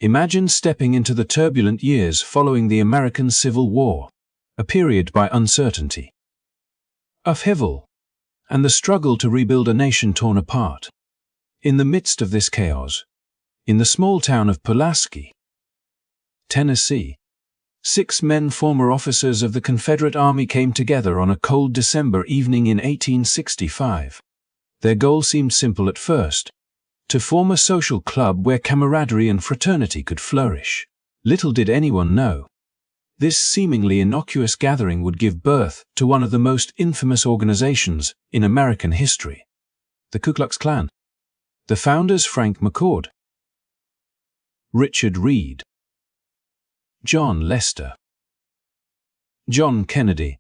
Imagine stepping into the turbulent years following the American Civil War, a period by uncertainty, upheaval, and the struggle to rebuild a nation torn apart. In the midst of this chaos, in the small town of Pulaski, Tennessee, 6 men, former officers of the Confederate Army, came together on a cold December evening in 1865. Their goal seemed simple at first: to form a social club where camaraderie and fraternity could flourish. Little did anyone know, this seemingly innocuous gathering would give birth to one of the most infamous organizations in American history, the Ku Klux Klan. The founders: Frank McCord, Richard Reed, John Lester, John Kennedy,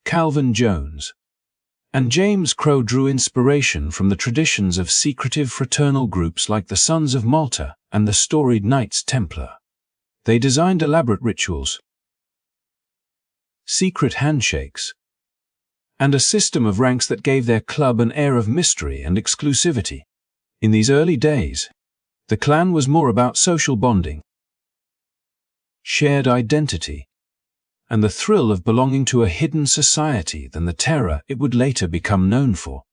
Calvin Jones, and James Crow drew inspiration from the traditions of secretive fraternal groups like the Sons of Malta and the storied Knights Templar. They designed elaborate rituals, secret handshakes, and a system of ranks that gave their club an air of mystery and exclusivity. In these early days, the Klan was more about social bonding, shared identity, and the thrill of belonging to a hidden society than the terror it would later become known for.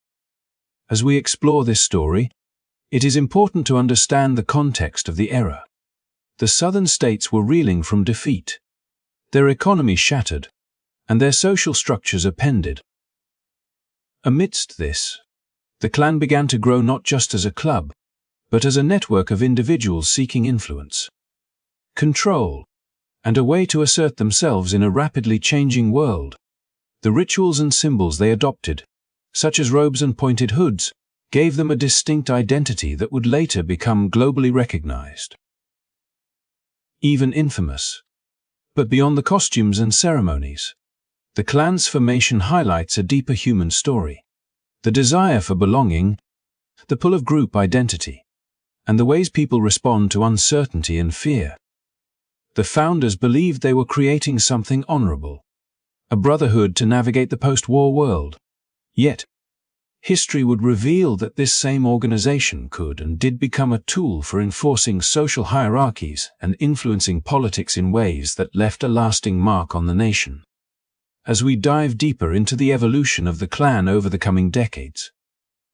As we explore this story, it is important to understand the context of the era. The Southern states were reeling from defeat, their economy shattered, and their social structures upended. Amidst this, the Klan began to grow not just as a club, but as a network of individuals seeking influence, control, and a way to assert themselves in a rapidly changing world. The rituals and symbols they adopted, such as robes and pointed hoods, gave them a distinct identity that would later become globally recognized, even infamous. But beyond the costumes and ceremonies, the Klan's formation highlights a deeper human story: the desire for belonging, the pull of group identity, and the ways people respond to uncertainty and fear. The founders believed they were creating something honorable, a brotherhood to navigate the post-war world. Yet, history would reveal that this same organization could and did become a tool for enforcing social hierarchies and influencing politics in ways that left a lasting mark on the nation. As we dive deeper into the evolution of the Klan over the coming decades,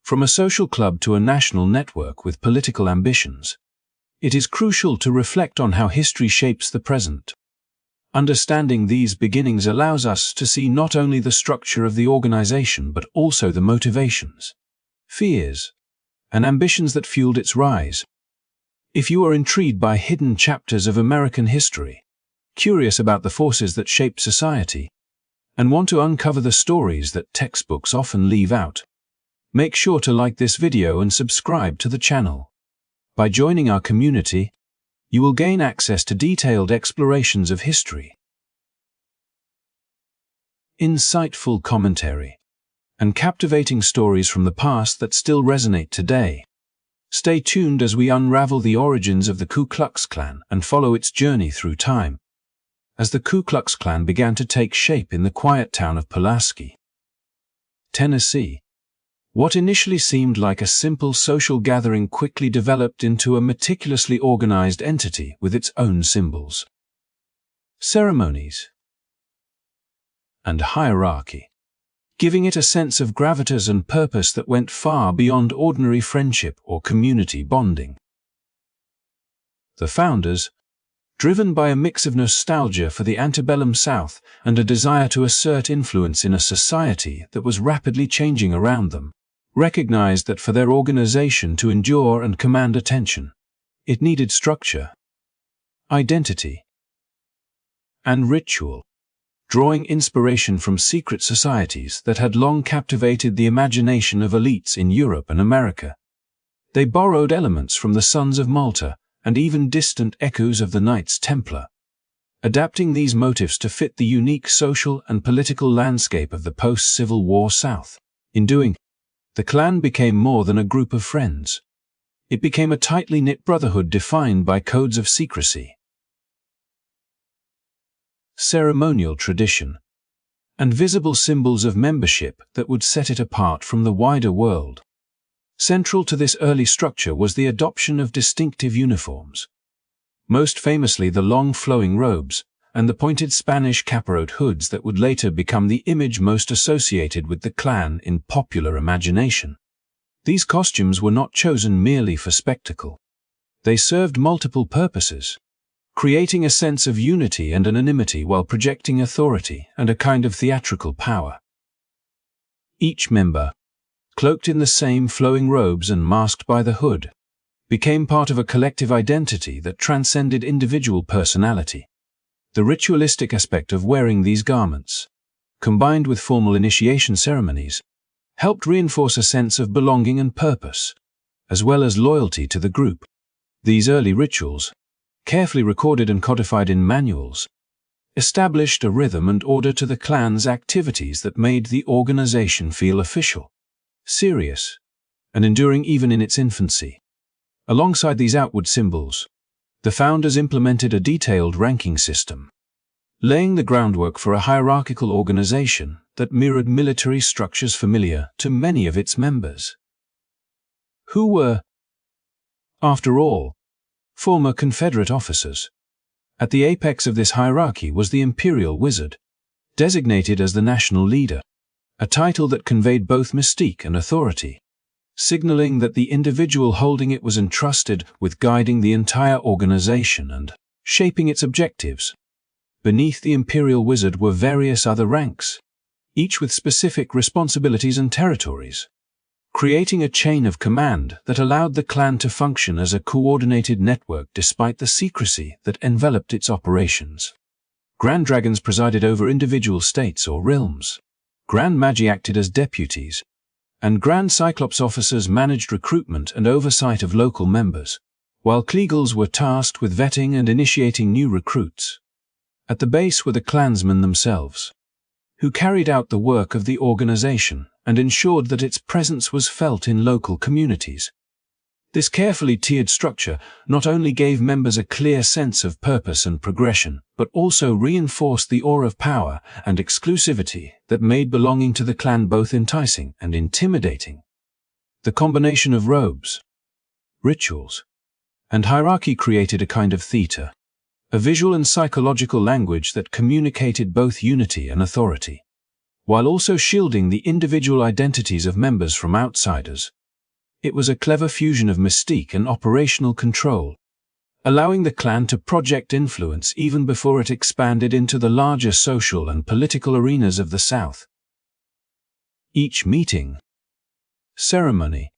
from a social club to a national network with political ambitions, it is crucial to reflect on how history shapes the present. Understanding these beginnings allows us to see not only the structure of the organization but also the motivations, fears, and ambitions that fueled its rise. If you are intrigued by hidden chapters of American history, curious about the forces that shape society, and want to uncover the stories that textbooks often leave out, make sure to like this video and subscribe to the channel. By joining our community, you will gain access to detailed explorations of history, insightful commentary, and captivating stories from the past that still resonate today. Stay tuned as we unravel the origins of the Ku Klux Klan and follow its journey through time. As the Ku Klux Klan began to take shape in the quiet town of Pulaski, Tennessee, what initially seemed like a simple social gathering quickly developed into a meticulously organized entity with its own symbols, ceremonies, and hierarchy, giving it a sense of gravitas and purpose that went far beyond ordinary friendship or community bonding. The founders, driven by a mix of nostalgia for the antebellum South and a desire to assert influence in a society that was rapidly changing around them, recognized that for their organization to endure and command attention, it needed structure, identity, and ritual. Drawing inspiration from secret societies that had long captivated the imagination of elites in Europe and America, they borrowed elements from the Sons of Malta and even distant echoes of the Knights Templar, adapting these motifs to fit the unique social and political landscape of the post-Civil War South. In doing, the Klan became more than a group of friends. It became a tightly knit brotherhood defined by codes of secrecy, ceremonial tradition, and visible symbols of membership that would set it apart from the wider world. Central to this early structure was the adoption of distinctive uniforms. Most famously the long flowing robes and the pointed Spanish caparot hoods that would later become the image most associated with the Klan in popular imagination. These costumes were not chosen merely for spectacle. They served multiple purposes, creating a sense of unity and anonymity while projecting authority and a kind of theatrical power. Each member, cloaked in the same flowing robes and masked by the hood, became part of a collective identity that transcended individual personality. The ritualistic aspect of wearing these garments, combined with formal initiation ceremonies, helped reinforce a sense of belonging and purpose, as well as loyalty to the group. These early rituals, carefully recorded and codified in manuals, established a rhythm and order to the Klan's activities that made the organization feel official, serious, and enduring even in its infancy. Alongside these outward symbols, the founders implemented a detailed ranking system, laying the groundwork for a hierarchical organization that mirrored military structures familiar to many of its members. Who were, after all, former Confederate officers. At the apex of this hierarchy was the Imperial Wizard, designated as the national leader, a title that conveyed both mystique and authority, signaling that the individual holding it was entrusted with guiding the entire organization and shaping its objectives. Beneath the Imperial Wizard were various other ranks, each with specific responsibilities and territories, creating a chain of command that allowed the Klan to function as a coordinated network despite the secrecy that enveloped its operations. Grand Dragons presided over individual states or realms. Grand Magi acted as deputies, and Grand Cyclops officers managed recruitment and oversight of local members, while Kleagles were tasked with vetting and initiating new recruits. At the base were the Klansmen themselves, who carried out the work of the organization and ensured that its presence was felt in local communities. This carefully tiered structure not only gave members a clear sense of purpose and progression, but also reinforced the aura of power and exclusivity that made belonging to the Klan both enticing and intimidating. The combination of robes, rituals, and hierarchy created a kind of theater, a visual and psychological language that communicated both unity and authority, while also shielding the individual identities of members from outsiders. It was a clever fusion of mystique and operational control, allowing the Klan to project influence even before it expanded into the larger social and political arenas of the South. Each meeting, ceremony,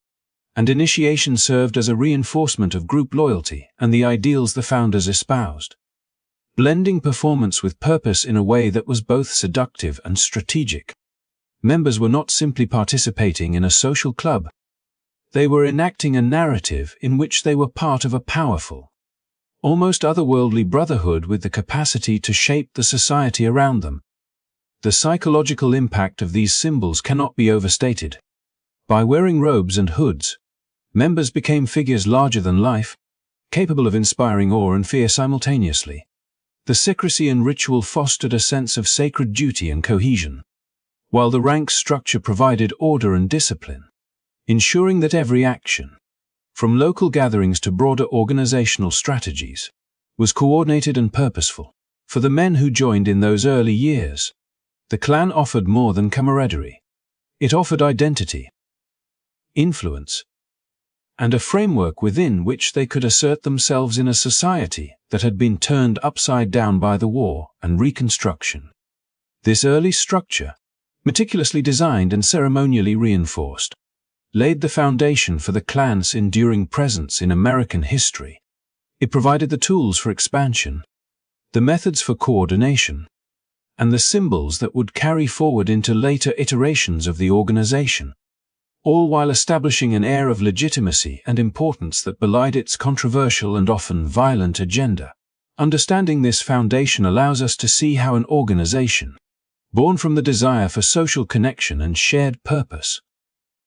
and initiation served as a reinforcement of group loyalty and the ideals the founders espoused, blending performance with purpose in a way that was both seductive and strategic. Members were not simply participating in a social club. They were enacting a narrative in which they were part of a powerful, almost otherworldly brotherhood with the capacity to shape the society around them. The psychological impact of these symbols cannot be overstated. By wearing robes and hoods, members became figures larger than life, capable of inspiring awe and fear simultaneously. The secrecy and ritual fostered a sense of sacred duty and cohesion, while the rank structure provided order and discipline, ensuring that every action, from local gatherings to broader organizational strategies, was coordinated and purposeful. For the men who joined in those early years, the Klan offered more than camaraderie. It offered identity, influence, and a framework within which they could assert themselves in a society that had been turned upside down by the war and Reconstruction. This early structure, meticulously designed and ceremonially reinforced, laid the foundation for the Klan's enduring presence in American history. It provided the tools for expansion, the methods for coordination, and the symbols that would carry forward into later iterations of the organization, all while establishing an air of legitimacy and importance that belied its controversial and often violent agenda. Understanding this foundation allows us to see how an organization, born from the desire for social connection and shared purpose,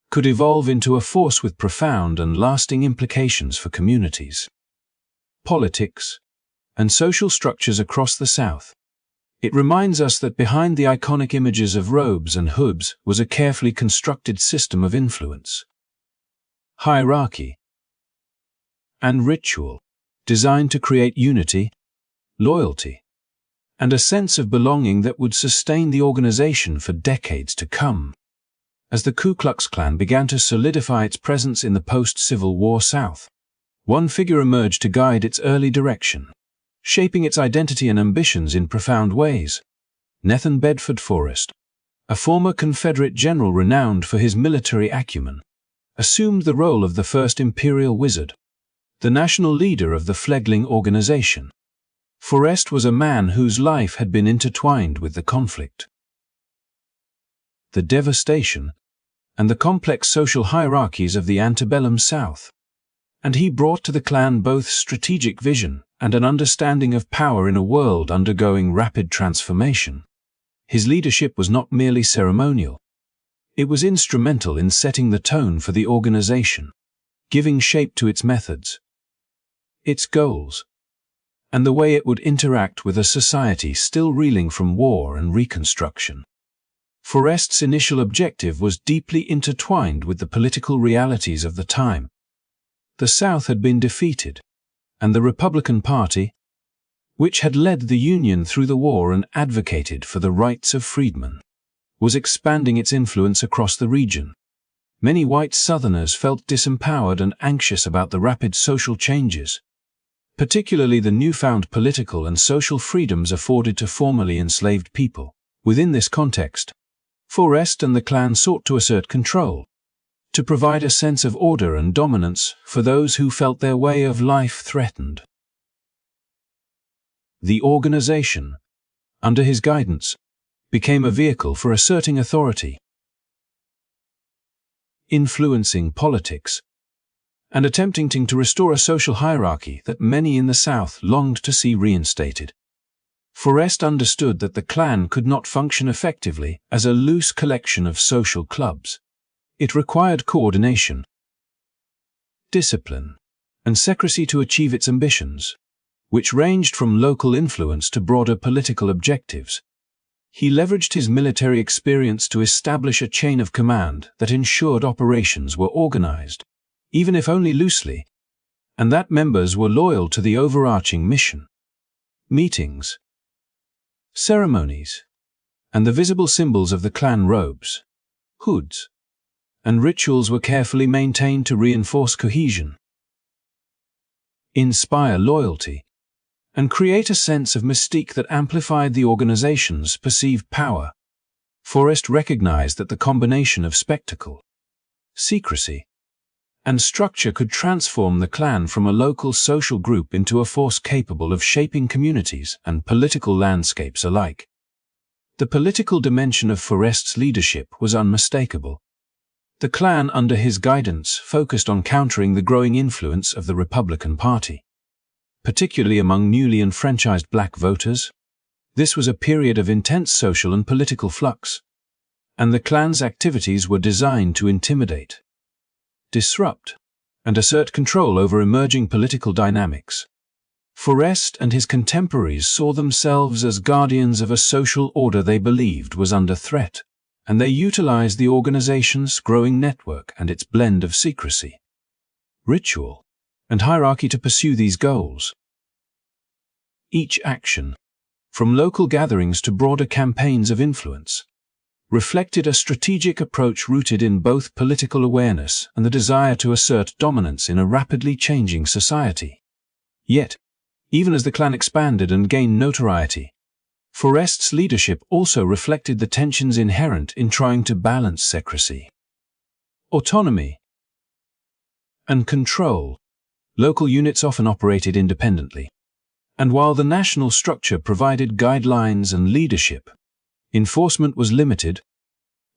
could evolve into a force with profound and lasting implications for communities, politics, and social structures across the South. It reminds us that behind the iconic images of robes and hoods was a carefully constructed system of influence, hierarchy, and ritual, designed to create unity, loyalty, and a sense of belonging that would sustain the organization for decades to come. As the Ku Klux Klan began to solidify its presence in the post-Civil War South, one figure emerged to guide its early direction, shaping its identity and ambitions in profound ways. Nathan Bedford Forrest, a former Confederate general renowned for his military acumen, assumed the role of the first Imperial Wizard, the national leader of the fledgling organization. Forrest was a man whose life had been intertwined with the conflict, the devastation, and the complex social hierarchies of the antebellum South, and he brought to the Klan both strategic vision and an understanding of power in a world undergoing rapid transformation. His leadership was not merely ceremonial. It was instrumental in setting the tone for the organization, giving shape to its methods, its goals, and the way it would interact with a society still reeling from war and reconstruction. Forrest's initial objective was deeply intertwined with the political realities of the time. The South had been defeated, and the Republican Party, which had led the Union through the war and advocated for the rights of freedmen, was expanding its influence across the region. Many white Southerners felt disempowered and anxious about the rapid social changes, particularly the newfound political and social freedoms afforded to formerly enslaved people. Within this context, Forrest and the Klan sought to assert control, to provide a sense of order and dominance for those who felt their way of life threatened. The organization, under his guidance, became a vehicle for asserting authority, influencing politics, and attempting to restore a social hierarchy that many in the South longed to see reinstated. Forrest understood that the Klan could not function effectively as a loose collection of social clubs. It required coordination, discipline, and secrecy to achieve its ambitions, which ranged from local influence to broader political objectives. He leveraged his military experience to establish a chain of command that ensured operations were organized, even if only loosely, and that members were loyal to the overarching mission. Meetings, ceremonies, and the visible symbols of the Klan robes, hoods, and rituals were carefully maintained to reinforce cohesion, inspire loyalty, and create a sense of mystique that amplified the organization's perceived power. Forrest recognized that the combination of spectacle, secrecy, and structure could transform the Klan from a local social group into a force capable of shaping communities and political landscapes alike. The political dimension of Forrest's leadership was unmistakable. The Klan, under his guidance, focused on countering the growing influence of the Republican Party, particularly among newly enfranchised black voters. This was a period of intense social and political flux, and the Klan's activities were designed to intimidate, disrupt, and assert control over emerging political dynamics. Forrest and his contemporaries saw themselves as guardians of a social order they believed was under threat, and they utilized the organization's growing network and its blend of secrecy, ritual, and hierarchy to pursue these goals. Each action, from local gatherings to broader campaigns of influence, reflected a strategic approach rooted in both political awareness and the desire to assert dominance in a rapidly changing society. Yet, even as the Klan expanded and gained notoriety, Forrest's leadership also reflected the tensions inherent in trying to balance secrecy, autonomy, and control. Local units often operated independently, and while the national structure provided guidelines and leadership, enforcement was limited.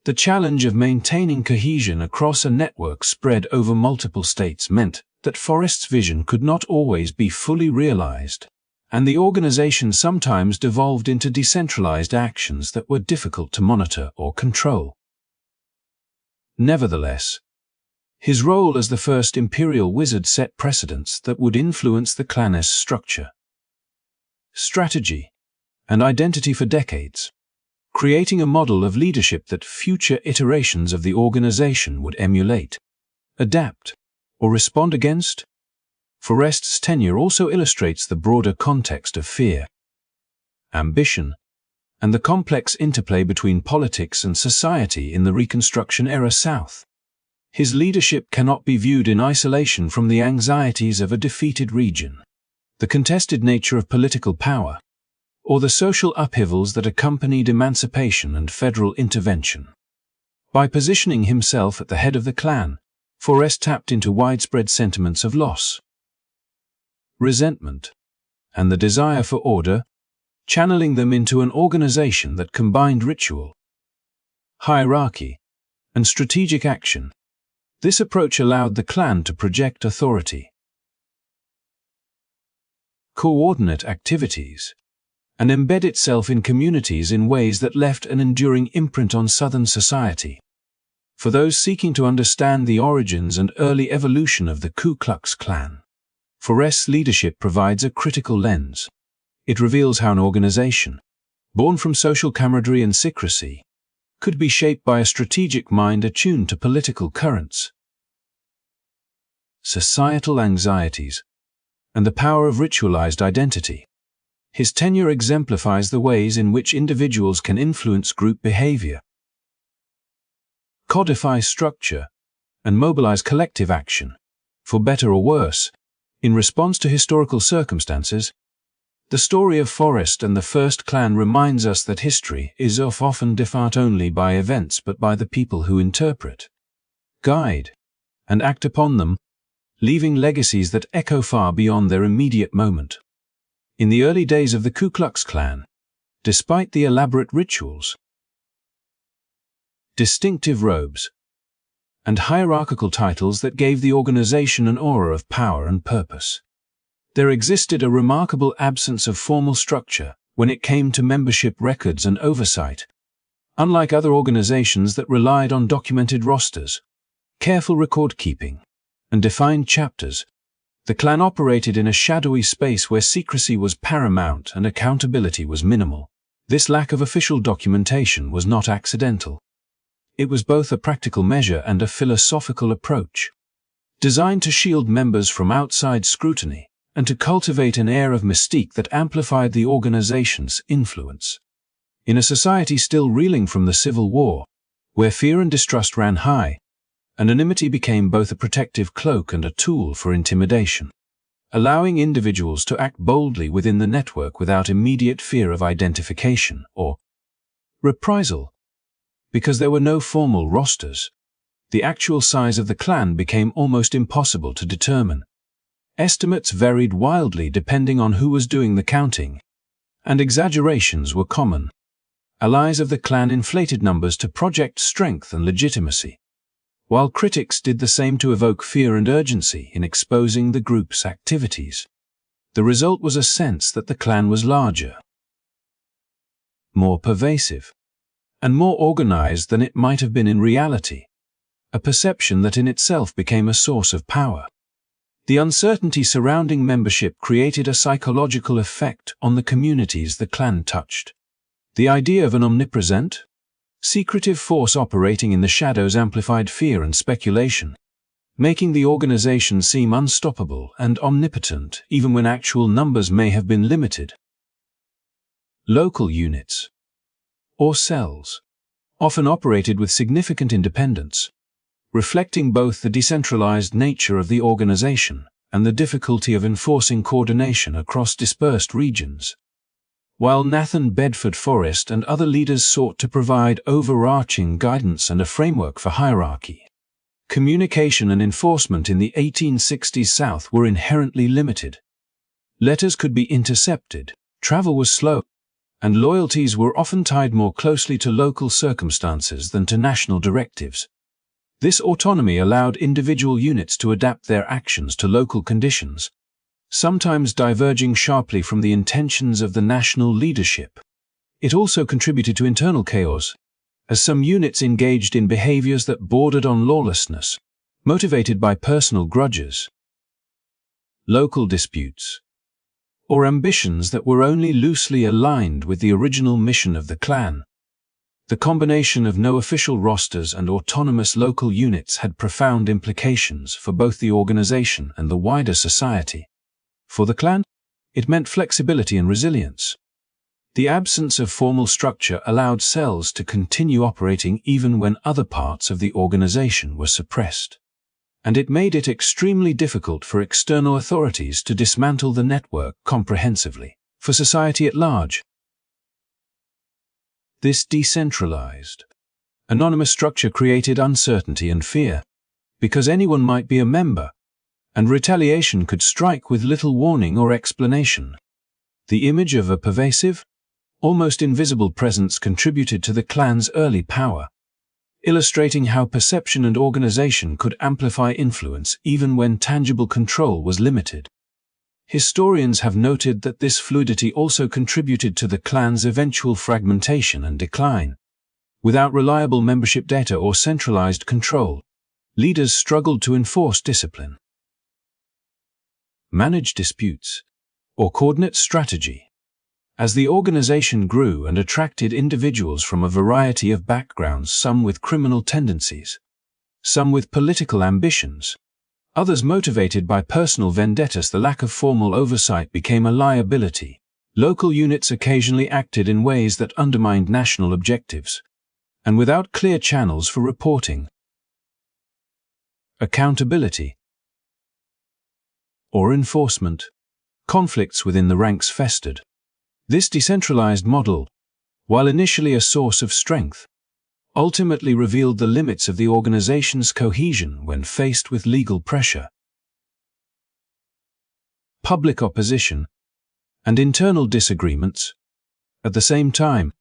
The challenge of maintaining cohesion across a network spread over multiple states meant that Forrest's vision could not always be fully realized, and the organization sometimes devolved into decentralized actions that were difficult to monitor or control. Nevertheless, his role as the first Imperial Wizard set precedents that would influence the Klan's structure, strategy, and identity for decades, creating a model of leadership that future iterations of the organization would emulate, adapt, or respond against? Forrest's tenure also illustrates the broader context of fear, ambition, and the complex interplay between politics and society in the Reconstruction-era South. His leadership cannot be viewed in isolation from the anxieties of a defeated region, the contested nature of political power, or the social upheavals that accompanied emancipation and federal intervention. By positioning himself at the head of the Klan, Forrest tapped into widespread sentiments of loss, resentment, and the desire for order, channeling them into an organization that combined ritual, hierarchy, and strategic action. This approach allowed the Klan to project authority, coordinate activities, and embed itself in communities in ways that left an enduring imprint on Southern society. For those seeking to understand the origins and early evolution of the Ku Klux Klan, Forrest's leadership provides a critical lens. It reveals how an organization, born from social camaraderie and secrecy, could be shaped by a strategic mind attuned to political currents, societal anxieties, and the power of ritualized identity. His tenure exemplifies the ways in which individuals can influence group behavior, codify structure, and mobilize collective action, for better or worse, in response to historical circumstances. The story of Forrest and the First Klan reminds us that history is often defined only by events but by the people who interpret, guide, and act upon them, leaving legacies that echo far beyond their immediate moment. In the early days of the Ku Klux Klan, despite the elaborate rituals, distinctive robes, and hierarchical titles that gave the organization an aura of power and purpose, there existed a remarkable absence of formal structure when it came to membership records and oversight. Unlike other organizations that relied on documented rosters, careful record-keeping, and defined chapters, the Klan operated in a shadowy space where secrecy was paramount and accountability was minimal. This lack of official documentation was not accidental. It was both a practical measure and a philosophical approach, designed to shield members from outside scrutiny and to cultivate an air of mystique that amplified the organization's influence. In a society still reeling from the Civil War, where fear and distrust ran high, anonymity became both a protective cloak and a tool for intimidation, allowing individuals to act boldly within the network without immediate fear of identification or reprisal. Because there were no formal rosters, the actual size of the Klan became almost impossible to determine. Estimates varied wildly depending on who was doing the counting, and exaggerations were common. Allies of the Klan inflated numbers to project strength and legitimacy, while critics did the same to evoke fear and urgency in exposing the group's activities. The result was a sense that the Klan was larger, more pervasive, and more organized than it might have been in reality, a perception that in itself became a source of power. The uncertainty surrounding membership created a psychological effect on the communities the Klan touched. The idea of an omnipresent, secretive force operating in the shadows amplified fear and speculation, making the organization seem unstoppable and omnipotent even when actual numbers may have been limited. Local units, or cells, often operated with significant independence, reflecting both the decentralized nature of the organization and the difficulty of enforcing coordination across dispersed regions. While Nathan Bedford Forrest and other leaders sought to provide overarching guidance and a framework for hierarchy, communication and enforcement in the 1860s South were inherently limited. Letters could be intercepted, travel was slow, and loyalties were often tied more closely to local circumstances than to national directives. This autonomy allowed individual units to adapt their actions to local conditions, sometimes diverging sharply from the intentions of the national leadership. It also contributed to internal chaos, as some units engaged in behaviors that bordered on lawlessness, motivated by personal grudges, local disputes, or ambitions that were only loosely aligned with the original mission of the Klan. The combination of no official rosters and autonomous local units had profound implications for both the organization and the wider society. For the Klan, it meant flexibility and resilience. The absence of formal structure allowed cells to continue operating even when other parts of the organization were suppressed. And it made it extremely difficult for external authorities to dismantle the network comprehensively. For society at large, this decentralized, anonymous structure created uncertainty and fear, because anyone might be a member, and retaliation could strike with little warning or explanation. The image of a pervasive, almost invisible presence contributed to the Klan's early power, illustrating how perception and organization could amplify influence even when tangible control was limited. Historians have noted that this fluidity also contributed to the Klan's eventual fragmentation and decline. Without reliable membership data or centralized control, leaders struggled to enforce discipline, manage disputes, or coordinate strategy. As the organization grew and attracted individuals from a variety of backgrounds, some with criminal tendencies, some with political ambitions, others motivated by personal vendettas, the lack of formal oversight became a liability. Local units occasionally acted in ways that undermined national objectives, and without clear channels for reporting, accountability, or enforcement, conflicts within the ranks festered. This decentralized model, while initially a source of strength, ultimately revealed the limits of the organization's cohesion when faced with legal pressure, public opposition, and internal disagreements. At the same time,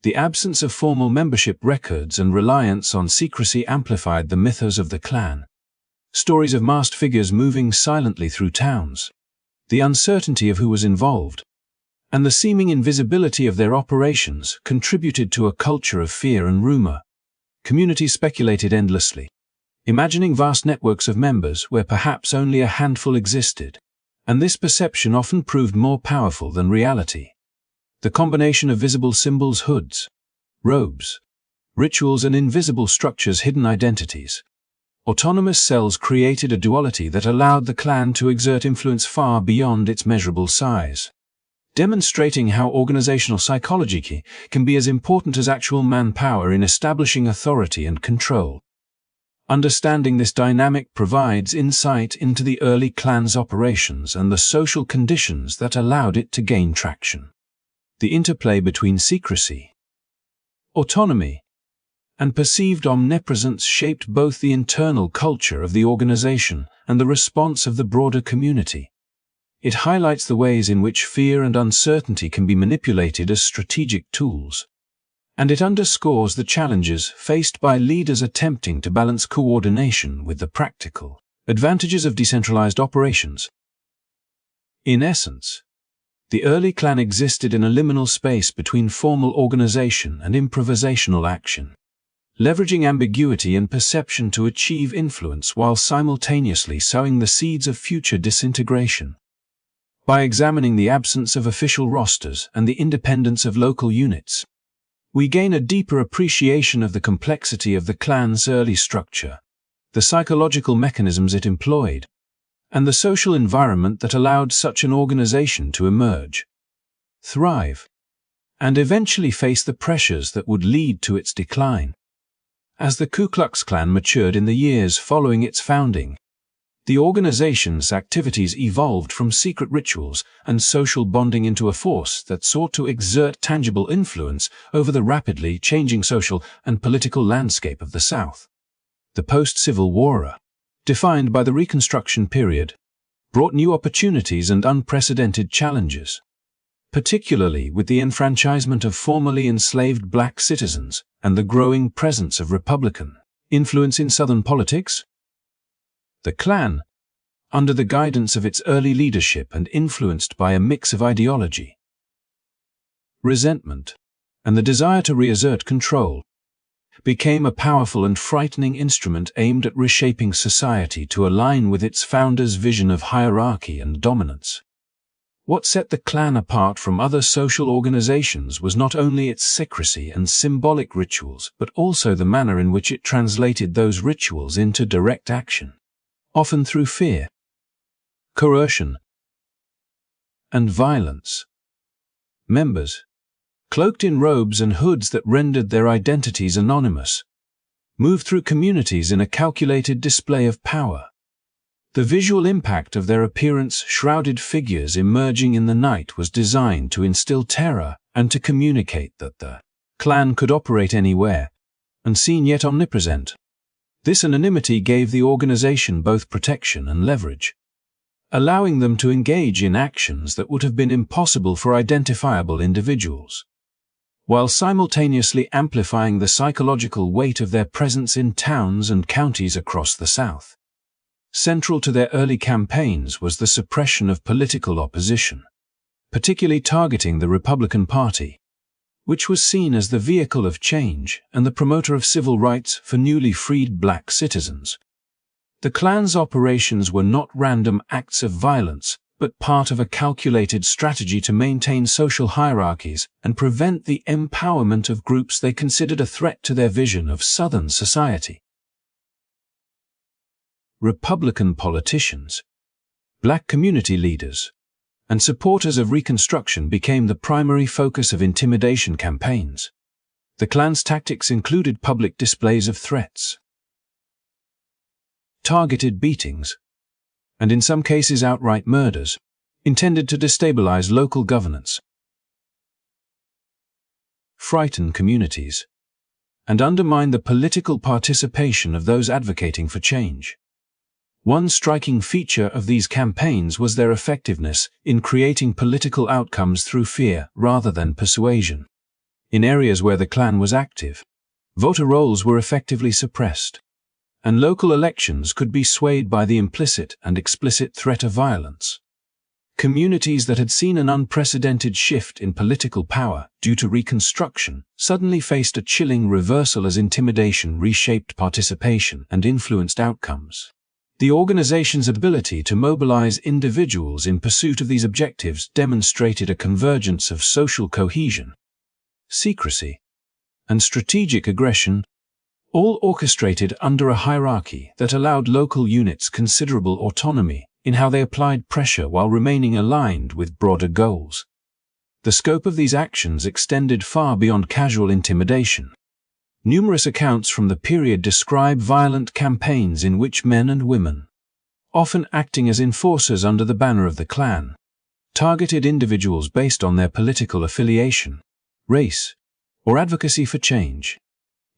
the absence of formal membership records and reliance on secrecy amplified the mythos of the Klan. Stories of masked figures moving silently through towns, the uncertainty of who was involved, and the seeming invisibility of their operations contributed to a culture of fear and rumor. Communities speculated endlessly, imagining vast networks of members where perhaps only a handful existed, and this perception often proved more powerful than reality. The combination of visible symbols, hoods, robes, rituals, and invisible structures, hidden identities, autonomous cells created a duality that allowed the Klan to exert influence far beyond its measurable size, demonstrating how organizational psychology can be as important as actual manpower in establishing authority and control. Understanding this dynamic provides insight into the early Klan's operations and the social conditions that allowed it to gain traction. The interplay between secrecy, autonomy, and perceived omnipresence shaped both the internal culture of the organization and the response of the broader community. It highlights the ways in which fear and uncertainty can be manipulated as strategic tools, and it underscores the challenges faced by leaders attempting to balance coordination with the practical advantages of decentralized operations. In essence, the early Klan existed in a liminal space between formal organization and improvisational action, leveraging ambiguity and perception to achieve influence while simultaneously sowing the seeds of future disintegration. By examining the absence of official rosters and the independence of local units, we gain a deeper appreciation of the complexity of the Klan's early structure, the psychological mechanisms it employed, and the social environment that allowed such an organization to emerge, thrive, and eventually face the pressures that would lead to its decline. As the Ku Klux Klan matured in the years following its founding, the organization's activities evolved from secret rituals and social bonding into a force that sought to exert tangible influence over the rapidly changing social and political landscape of the South. The post-Civil War era, defined by the Reconstruction period, brought new opportunities and unprecedented challenges, particularly with the enfranchisement of formerly enslaved black citizens and the growing presence of Republican influence in Southern politics. The Klan, under the guidance of its early leadership and influenced by a mix of ideology, resentment, and the desire to reassert control, became a powerful and frightening instrument aimed at reshaping society to align with its founders' vision of hierarchy and dominance. What set the Klan apart from other social organizations was not only its secrecy and symbolic rituals, but also the manner in which it translated those rituals into direct action, often through fear, coercion, and violence. Members, cloaked in robes and hoods that rendered their identities anonymous, moved through communities in a calculated display of power. The visual impact of their appearance, shrouded figures emerging in the night, was designed to instill terror and to communicate that the Klan could operate anywhere, unseen yet omnipresent. This anonymity gave the organization both protection and leverage, allowing them to engage in actions that would have been impossible for identifiable individuals, while simultaneously amplifying the psychological weight of their presence in towns and counties across the South. Central to their early campaigns was the suppression of political opposition, particularly targeting the Republican Party, which was seen as the vehicle of change and the promoter of civil rights for newly freed black citizens. The Klan's operations were not random acts of violence, but part of a calculated strategy to maintain social hierarchies and prevent the empowerment of groups they considered a threat to their vision of Southern society. Republican politicians, black community leaders, and supporters of Reconstruction became the primary focus of intimidation campaigns. The Klan's tactics included public displays of threats, targeted beatings, and in some cases outright murders, intended to destabilize local governance, frighten communities, and undermine the political participation of those advocating for change. One striking feature of these campaigns was their effectiveness in creating political outcomes through fear rather than persuasion. In areas where the Klan was active, voter rolls were effectively suppressed, and local elections could be swayed by the implicit and explicit threat of violence. Communities that had seen an unprecedented shift in political power due to Reconstruction suddenly faced a chilling reversal as intimidation reshaped participation and influenced outcomes. The organization's ability to mobilize individuals in pursuit of these objectives demonstrated a convergence of social cohesion, secrecy, and strategic aggression, all orchestrated under a hierarchy that allowed local units considerable autonomy in how they applied pressure while remaining aligned with broader goals. The scope of these actions extended far beyond casual intimidation. Numerous accounts from the period describe violent campaigns in which men and women, often acting as enforcers under the banner of the Klan, targeted individuals based on their political affiliation, race, or advocacy for change.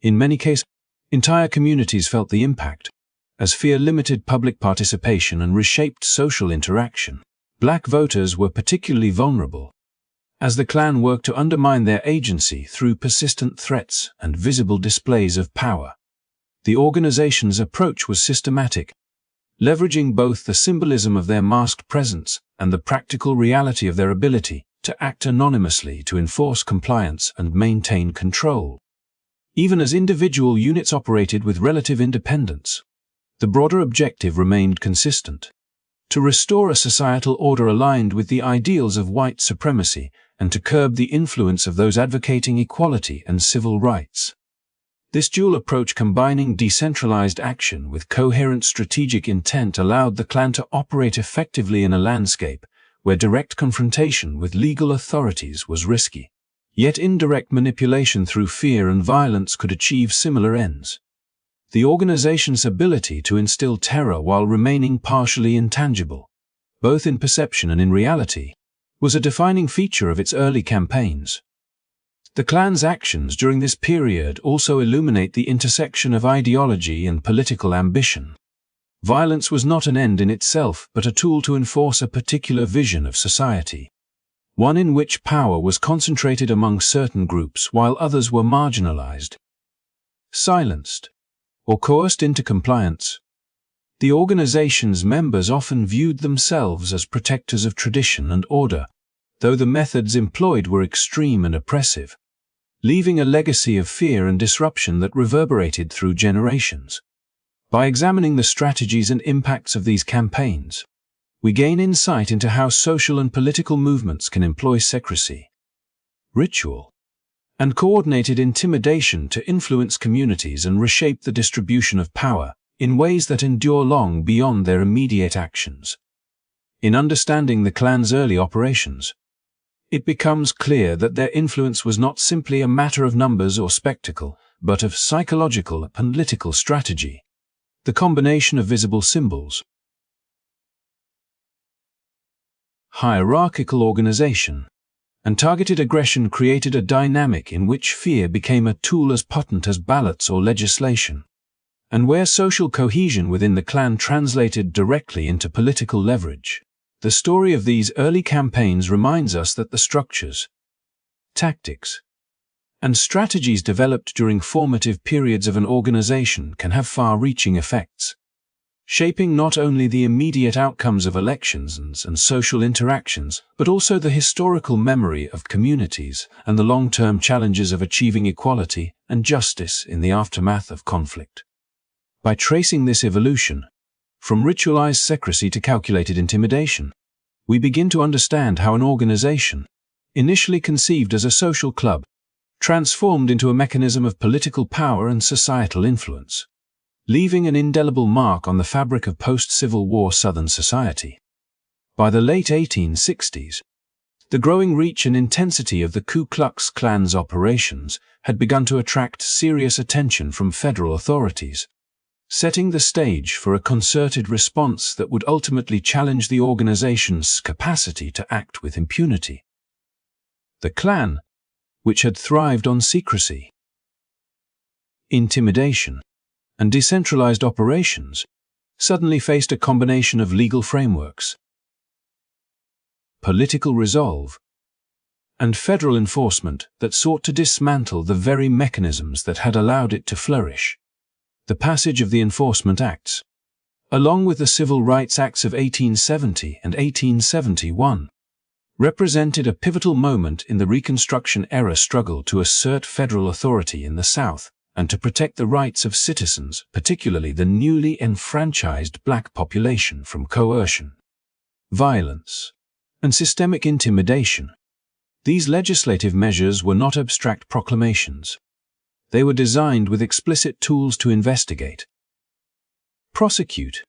In many cases, entire communities felt the impact, as fear limited public participation and reshaped social interaction. Black voters were particularly vulnerable, as the Klan worked to undermine their agency through persistent threats and visible displays of power. The organization's approach was systematic, leveraging both the symbolism of their masked presence and the practical reality of their ability to act anonymously to enforce compliance and maintain control. Even as individual units operated with relative independence, the broader objective remained consistent: to restore a societal order aligned with the ideals of white supremacy and to curb the influence of those advocating equality and civil rights. This dual approach, combining decentralized action with coherent strategic intent, allowed the Klan to operate effectively in a landscape where direct confrontation with legal authorities was risky. Yet indirect manipulation through fear and violence could achieve similar ends. The organization's ability to instill terror while remaining partially intangible, both in perception and in reality, was a defining feature of its early campaigns. The Klan's actions during this period also illuminate the intersection of ideology and political ambition. Violence was not an end in itself, but a tool to enforce a particular vision of society, one in which power was concentrated among certain groups while others were marginalized, silenced, or coerced into compliance. The organization's members often viewed themselves as protectors of tradition and order, though the methods employed were extreme and oppressive, leaving a legacy of fear and disruption that reverberated through generations. By examining the strategies and impacts of these campaigns, we gain insight into how social and political movements can employ secrecy, ritual, and coordinated intimidation to influence communities and reshape the distribution of power in ways that endure long beyond their immediate actions. In understanding the Klan's early operations, it becomes clear that their influence was not simply a matter of numbers or spectacle, but of psychological and political strategy. The combination of visible symbols, hierarchical organization, and targeted aggression created a dynamic in which fear became a tool as potent as ballots or legislation, and where social cohesion within the Klan translated directly into political leverage. The story of these early campaigns reminds us that the structures, tactics, and strategies developed during formative periods of an organization can have far-reaching effects, shaping not only the immediate outcomes of elections and social interactions, but also the historical memory of communities and the long-term challenges of achieving equality and justice in the aftermath of conflict. By tracing this evolution, from ritualized secrecy to calculated intimidation, we begin to understand how an organization, initially conceived as a social club, transformed into a mechanism of political power and societal influence, leaving an indelible mark on the fabric of post-Civil War Southern society. By the late 1860s, the growing reach and intensity of the Ku Klux Klan's operations had begun to attract serious attention from federal authorities, setting the stage for a concerted response that would ultimately challenge the organization's capacity to act with impunity. The Klan, which had thrived on secrecy, intimidation, and decentralized operations, suddenly faced a combination of legal frameworks, political resolve, and federal enforcement that sought to dismantle the very mechanisms that had allowed it to flourish. The passage of the Enforcement Acts, along with the Civil Rights Acts of 1870 and 1871, represented a pivotal moment in the Reconstruction-era struggle to assert federal authority in the South and to protect the rights of citizens, particularly the newly enfranchised black population, from coercion, violence, and systemic intimidation. These legislative measures were not abstract proclamations. They were designed with explicit tools to investigate, prosecute,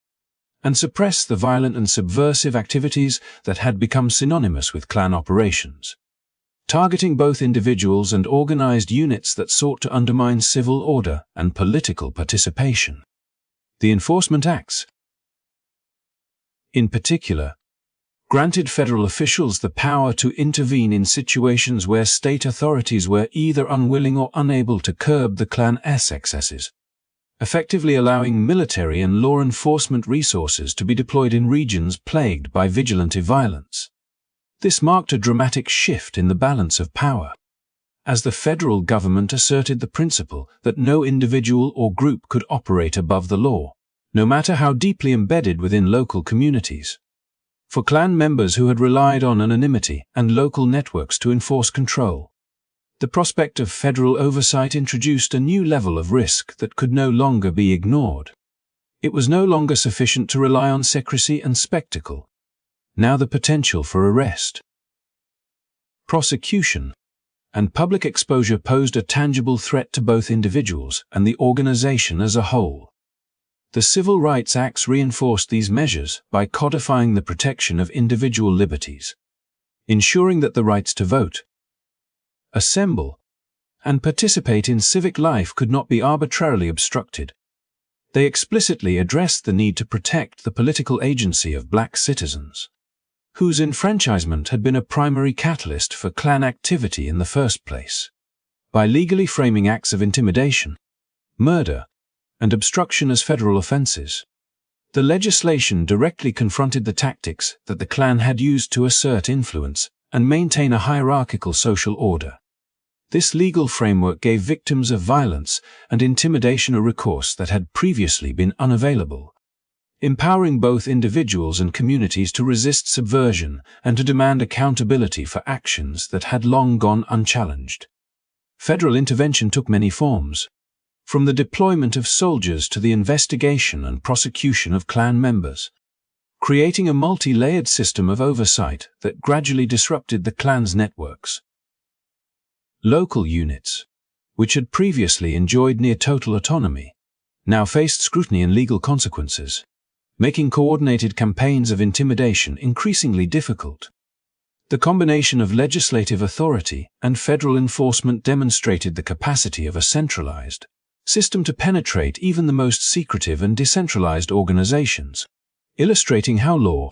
and suppress the violent and subversive activities that had become synonymous with Klan operations, targeting both individuals and organized units that sought to undermine civil order and political participation. The Enforcement Acts, in particular, granted federal officials the power to intervene in situations where state authorities were either unwilling or unable to curb the Klan's excesses, effectively allowing military and law enforcement resources to be deployed in regions plagued by vigilante violence. This marked a dramatic shift in the balance of power, as the federal government asserted the principle that no individual or group could operate above the law, no matter how deeply embedded within local communities. For Klan members who had relied on anonymity and local networks to enforce control, the prospect of federal oversight introduced a new level of risk that could no longer be ignored. It was no longer sufficient to rely on secrecy and spectacle. Now the potential for arrest, prosecution, and public exposure posed a tangible threat to both individuals and the organization as a whole. The Civil Rights Acts reinforced these measures by codifying the protection of individual liberties, ensuring that the rights to vote, assemble, and participate in civic life could not be arbitrarily obstructed. They explicitly addressed the need to protect the political agency of black citizens, whose enfranchisement had been a primary catalyst for Klan activity in the first place. By legally framing acts of intimidation, murder, and obstruction as federal offenses, the legislation directly confronted the tactics that the Klan had used to assert influence and maintain a hierarchical social order. This legal framework gave victims of violence and intimidation a recourse that had previously been unavailable, empowering both individuals and communities to resist subversion and to demand accountability for actions that had long gone unchallenged. Federal intervention took many forms, from the deployment of soldiers to the investigation and prosecution of Klan members. creating a multi-layered system of oversight that gradually disrupted the Klan's networks. Local units, which had previously enjoyed near-total autonomy, now faced scrutiny and legal consequences, making coordinated campaigns of intimidation increasingly difficult. The combination of legislative authority and federal enforcement demonstrated the capacity of a centralized system to penetrate even the most secretive and decentralized organizations, illustrating how law,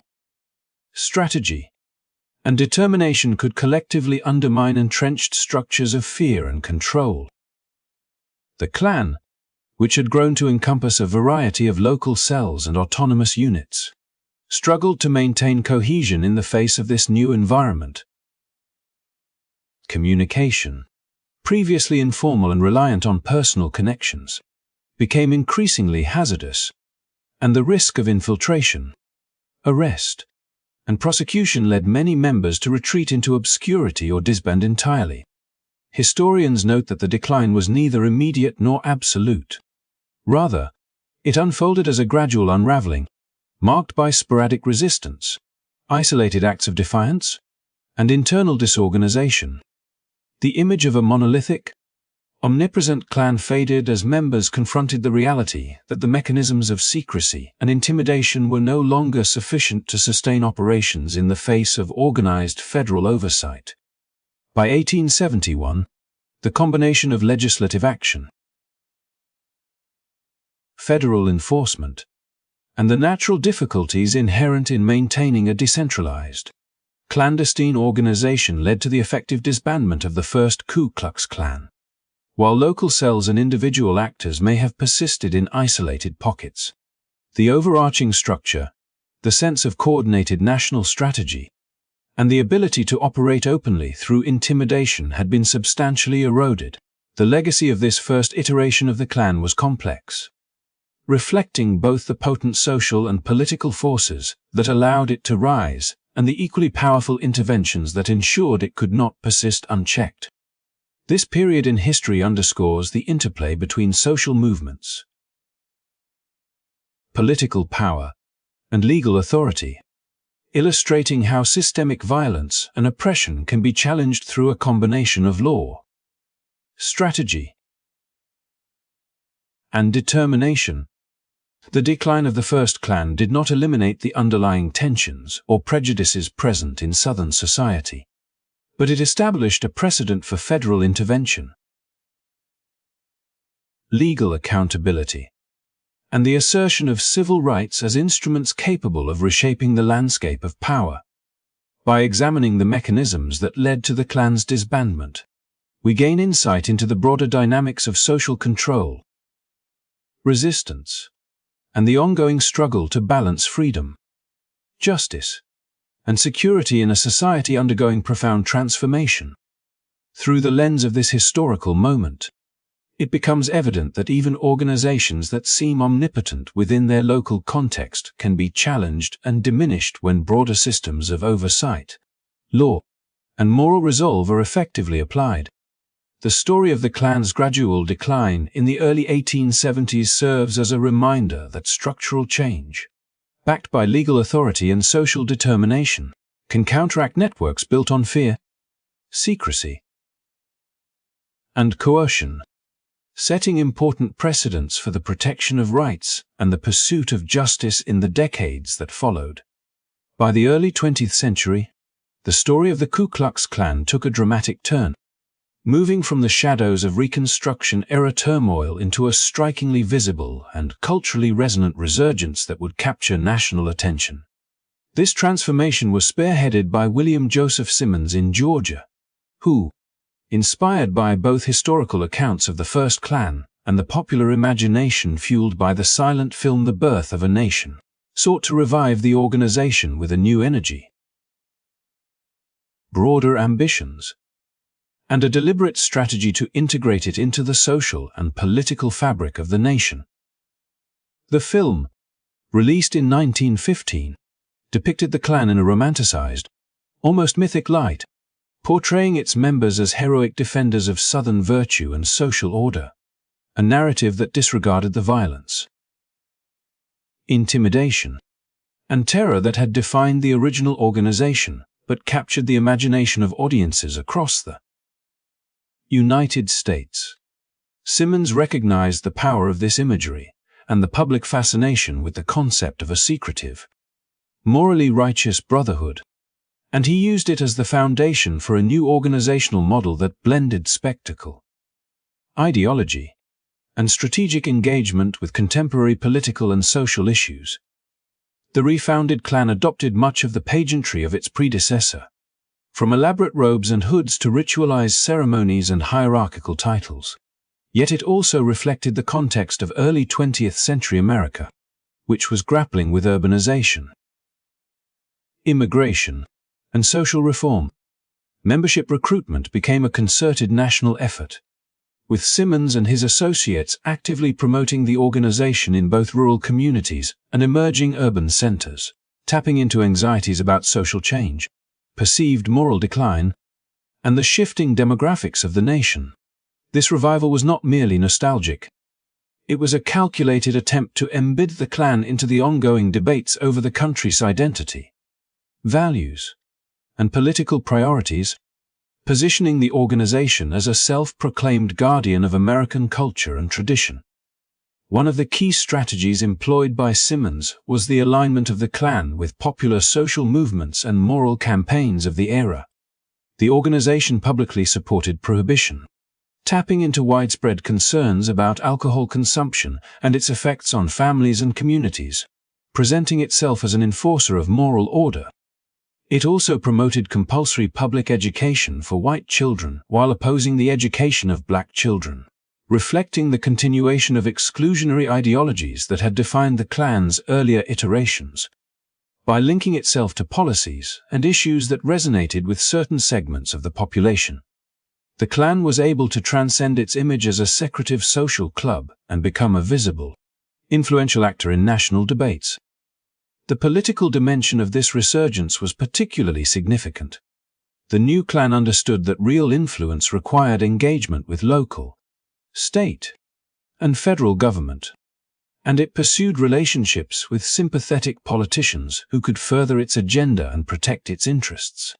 strategy, and determination could collectively undermine entrenched structures of fear and control. The Klan, which had grown to encompass a variety of local cells and autonomous units, struggled to maintain cohesion in the face of this new environment. Communication, previously informal and reliant on personal connections, became increasingly hazardous, and the risk of infiltration, arrest, and prosecution led many members to retreat into obscurity or disband entirely. Historians note that the decline was neither immediate nor absolute. Rather, it unfolded as a gradual unraveling, marked by sporadic resistance, isolated acts of defiance, and internal disorganization. The image of a monolithic, omnipresent Klan faded as members confronted the reality that the mechanisms of secrecy and intimidation were no longer sufficient to sustain operations in the face of organized federal oversight. By 1871, the combination of legislative action, federal enforcement, and the natural difficulties inherent in maintaining a decentralized, clandestine organization led to the effective disbandment of the first Ku Klux Klan. While local cells and individual actors may have persisted in isolated pockets, the overarching structure, the sense of coordinated national strategy, and the ability to operate openly through intimidation had been substantially eroded. The legacy of this first iteration of the Klan was complex, reflecting both the potent social and political forces that allowed it to rise and the equally powerful interventions that ensured it could not persist unchecked. This period in history underscores the interplay between social movements, political power, and legal authority, illustrating how systemic violence and oppression can be challenged through a combination of law, strategy, and determination. The decline of the first Klan did not eliminate the underlying tensions or prejudices present in Southern society, but it established a precedent for federal intervention, legal accountability, and the assertion of civil rights as instruments capable of reshaping the landscape of power. By examining the mechanisms that led to the Klan's disbandment, we gain insight into the broader dynamics of social control, resistance, and the ongoing struggle to balance freedom, justice, and security in a society undergoing profound transformation. Through the lens of this historical moment, it becomes evident that even organizations that seem omnipotent within their local context can be challenged and diminished when broader systems of oversight, law, and moral resolve are effectively applied. The story of the Klan's gradual decline in the early 1870s serves as a reminder that structural change, backed by legal authority and social determination, can counteract networks built on fear, secrecy, and coercion, setting important precedents for the protection of rights and the pursuit of justice in the decades that followed. By the early 20th century, the story of the Ku Klux Klan took a dramatic turn, moving from the shadows of Reconstruction-era turmoil into a strikingly visible and culturally resonant resurgence that would capture national attention. This transformation was spearheaded by William Joseph Simmons in Georgia, who, inspired by both historical accounts of the first Klan and the popular imagination fueled by the silent film The Birth of a Nation, sought to revive the organization with a new energy, broader ambitions, and a deliberate strategy to integrate it into the social and political fabric of the nation. The film, released in 1915, depicted the Klan in a romanticized, almost mythic light, portraying its members as heroic defenders of Southern virtue and social order, a narrative that disregarded the violence, intimidation, and terror that had defined the original organization, but captured the imagination of audiences across the United States. Simmons recognized the power of this imagery and the public fascination with the concept of a secretive, morally righteous brotherhood, and he used it as the foundation for a new organizational model that blended spectacle, ideology, and strategic engagement with contemporary political and social issues. The refounded Klan adopted much of the pageantry of its predecessor, from elaborate robes and hoods to ritualized ceremonies and hierarchical titles. Yet it also reflected the context of early 20th century America, which was grappling with urbanization, immigration, and social reform. Membership recruitment became a concerted national effort, with Simmons and his associates actively promoting the organization in both rural communities and emerging urban centers, tapping into anxieties about social change, perceived moral decline, and the shifting demographics of the nation. This revival was not merely nostalgic. It was a calculated attempt to embed the Klan into the ongoing debates over the country's identity, values, and political priorities, positioning the organization as a self-proclaimed guardian of American culture and tradition. One of the key strategies employed by Simmons was the alignment of the Klan with popular social movements and moral campaigns of the era. The organization publicly supported prohibition, tapping into widespread concerns about alcohol consumption and its effects on families and communities, presenting itself as an enforcer of moral order. It also promoted compulsory public education for white children while opposing the education of black children, reflecting the continuation of exclusionary ideologies that had defined the Klan's earlier iterations. By linking itself to policies and issues that resonated with certain segments of the population, the Klan was able to transcend its image as a secretive social club and become a visible, influential actor in national debates. The political dimension of this resurgence was particularly significant. The new Klan understood that real influence required engagement with local, state, and federal government, and it pursued relationships with sympathetic politicians who could further its agenda and protect its interests.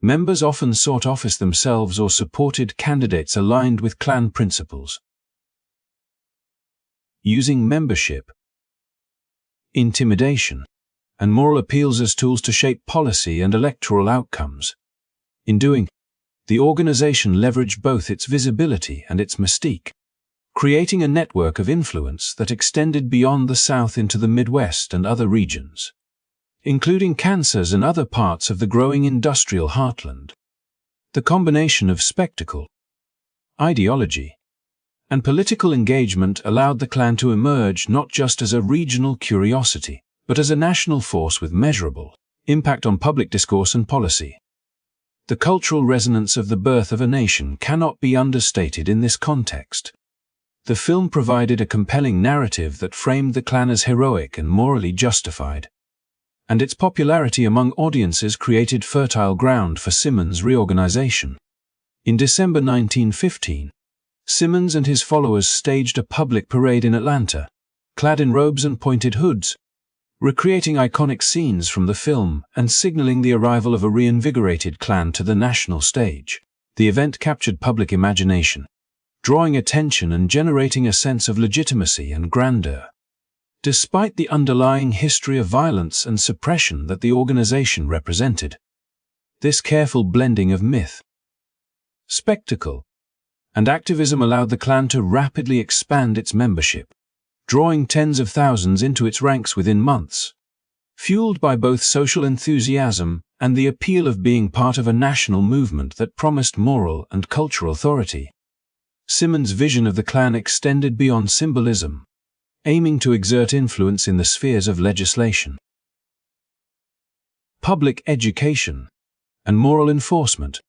Members often sought office themselves or supported candidates aligned with Klan principles. Using membership, intimidation, and moral appeals as tools to shape policy and electoral outcomes. In doing, the organization leveraged both its visibility and its mystique, creating a network of influence that extended beyond the South into the Midwest and other regions, including Kansas and other parts of the growing industrial heartland. The combination of spectacle, ideology, and political engagement allowed the Klan to emerge not just as a regional curiosity, but as a national force with measurable impact on public discourse and policy. The cultural resonance of the birth of a nation cannot be understated in this context. The film provided a compelling narrative that framed the Klan as heroic and morally justified, and its popularity among audiences created fertile ground for Simmons' reorganization. In December 1915, Simmons and his followers staged a public parade in Atlanta, clad in robes and pointed hoods, recreating iconic scenes from the film and signaling the arrival of a reinvigorated Klan to the national stage. The event captured public imagination, drawing attention and generating a sense of legitimacy and grandeur. Despite the underlying history of violence and suppression that the organization represented, this careful blending of myth, spectacle, and activism allowed the Klan to rapidly expand its membership, drawing tens of thousands into its ranks within months. Fueled by both social enthusiasm and the appeal of being part of a national movement that promised moral and cultural authority, Simmons' vision of the Klan extended beyond symbolism, aiming to exert influence in the spheres of legislation, public education, and moral enforcement.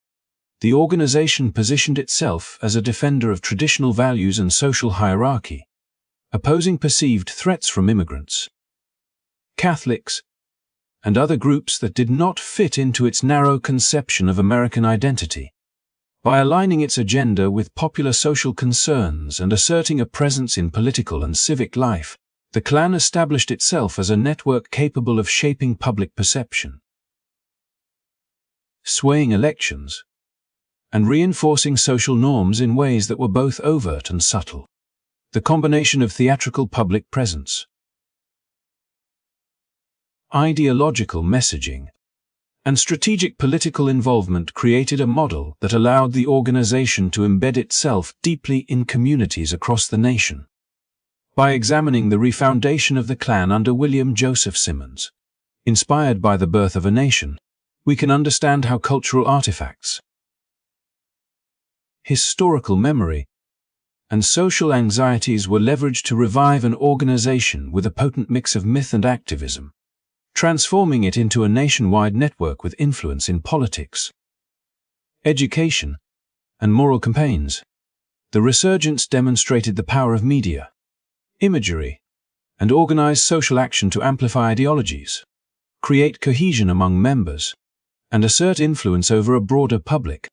The organization positioned itself as a defender of traditional values and social hierarchy, opposing perceived threats from immigrants, Catholics, and other groups that did not fit into its narrow conception of American identity. By aligning its agenda with popular social concerns and asserting a presence in political and civic life, The Klan established itself as a network capable of shaping public perception, swaying elections, and reinforcing social norms in ways that were both overt and subtle. The combination of theatrical public presence, ideological messaging, and strategic political involvement created a model that allowed the organization to embed itself deeply in communities across the nation. By examining the refoundation of the Klan under William Joseph Simmons, inspired by The Birth of a Nation, we can understand how cultural artifacts, historical memory, and social anxieties were leveraged to revive an organization with a potent mix of myth and activism, transforming it into a nationwide network with influence in politics, education, and moral campaigns. The resurgence demonstrated the power of media, imagery, and organized social action to amplify ideologies, create cohesion among members, and assert influence over a broader public,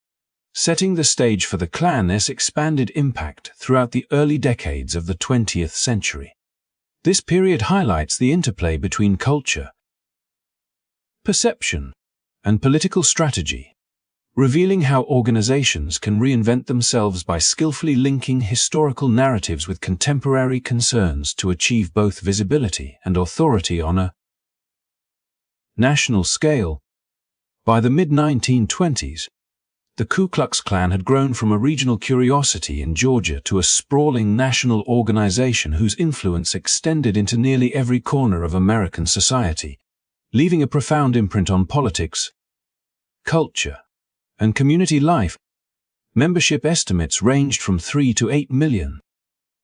setting the stage for the Klan's expanded impact throughout the early decades of the 20th century. This period highlights the interplay between culture, perception, and political strategy, revealing how organizations can reinvent themselves by skillfully linking historical narratives with contemporary concerns to achieve both visibility and authority on a national scale. By the mid-1920s, the Ku Klux Klan had grown from a regional curiosity in Georgia to a sprawling national organization whose influence extended into nearly every corner of American society, leaving a profound imprint on politics, culture, and community life. Membership estimates ranged from 3 to 8 million,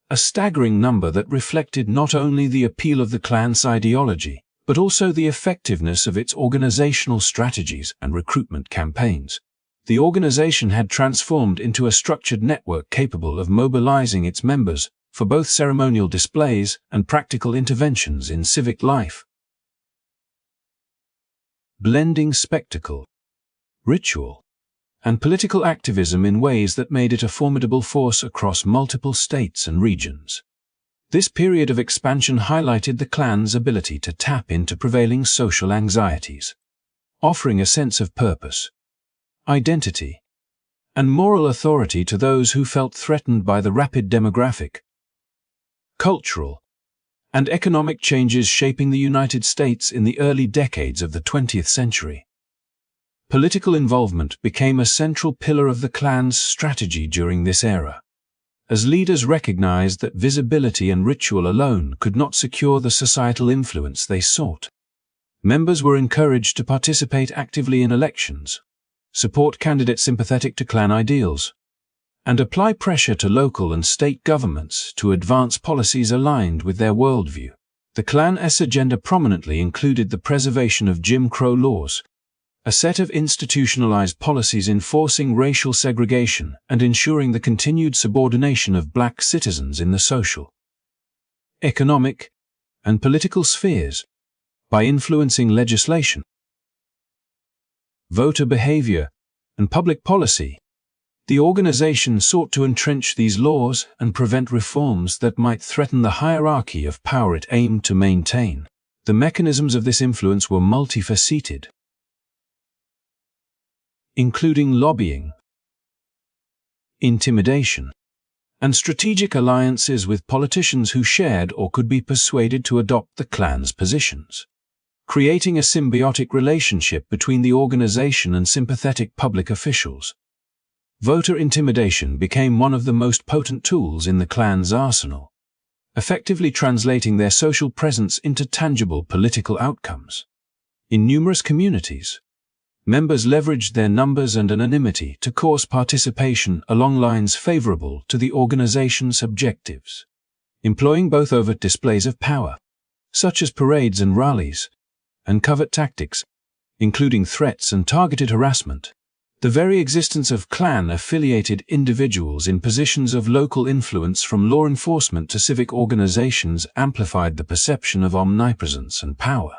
a staggering number that reflected not only the appeal of the Klan's ideology, but also the effectiveness of its organizational strategies and recruitment campaigns. The organization had transformed into a structured network capable of mobilizing its members for both ceremonial displays and practical interventions in civic life. Blending spectacle, ritual, and political activism in ways that made it a formidable force across multiple states and regions. This period of expansion highlighted the Klan's ability to tap into prevailing social anxieties, offering a sense of purpose, identity, and moral authority to those who felt threatened by the rapid demographic, cultural, and economic changes shaping the United States in the early decades of the 20th century. Political involvement became a central pillar of the Klan's strategy during this era, as leaders recognized that visibility and ritual alone could not secure the societal influence they sought. Members were encouraged to participate actively in elections, support candidates sympathetic to Klan ideals, and apply pressure to local and state governments to advance policies aligned with their worldview. The Klan's agenda prominently included the preservation of Jim Crow laws, a set of institutionalized policies enforcing racial segregation and ensuring the continued subordination of black citizens in the social, economic, and political spheres. By influencing legislation, voter behavior, and public policy, the organization sought to entrench these laws and prevent reforms that might threaten the hierarchy of power it aimed to maintain. The mechanisms of this influence were multifaceted, including lobbying, intimidation, and strategic alliances with politicians who shared or could be persuaded to adopt the Klan's positions, creating a symbiotic relationship between the organization and sympathetic public officials. Voter intimidation became one of the most potent tools in the Klan's arsenal, effectively translating their social presence into tangible political outcomes. In numerous communities, members leveraged their numbers and anonymity to coerce participation along lines favorable to the organization's objectives, employing both overt displays of power, such as parades and rallies, and covert tactics, including threats and targeted harassment. The very existence of Klan-affiliated individuals in positions of local influence, from law enforcement to civic organizations, amplified the perception of omnipresence and power,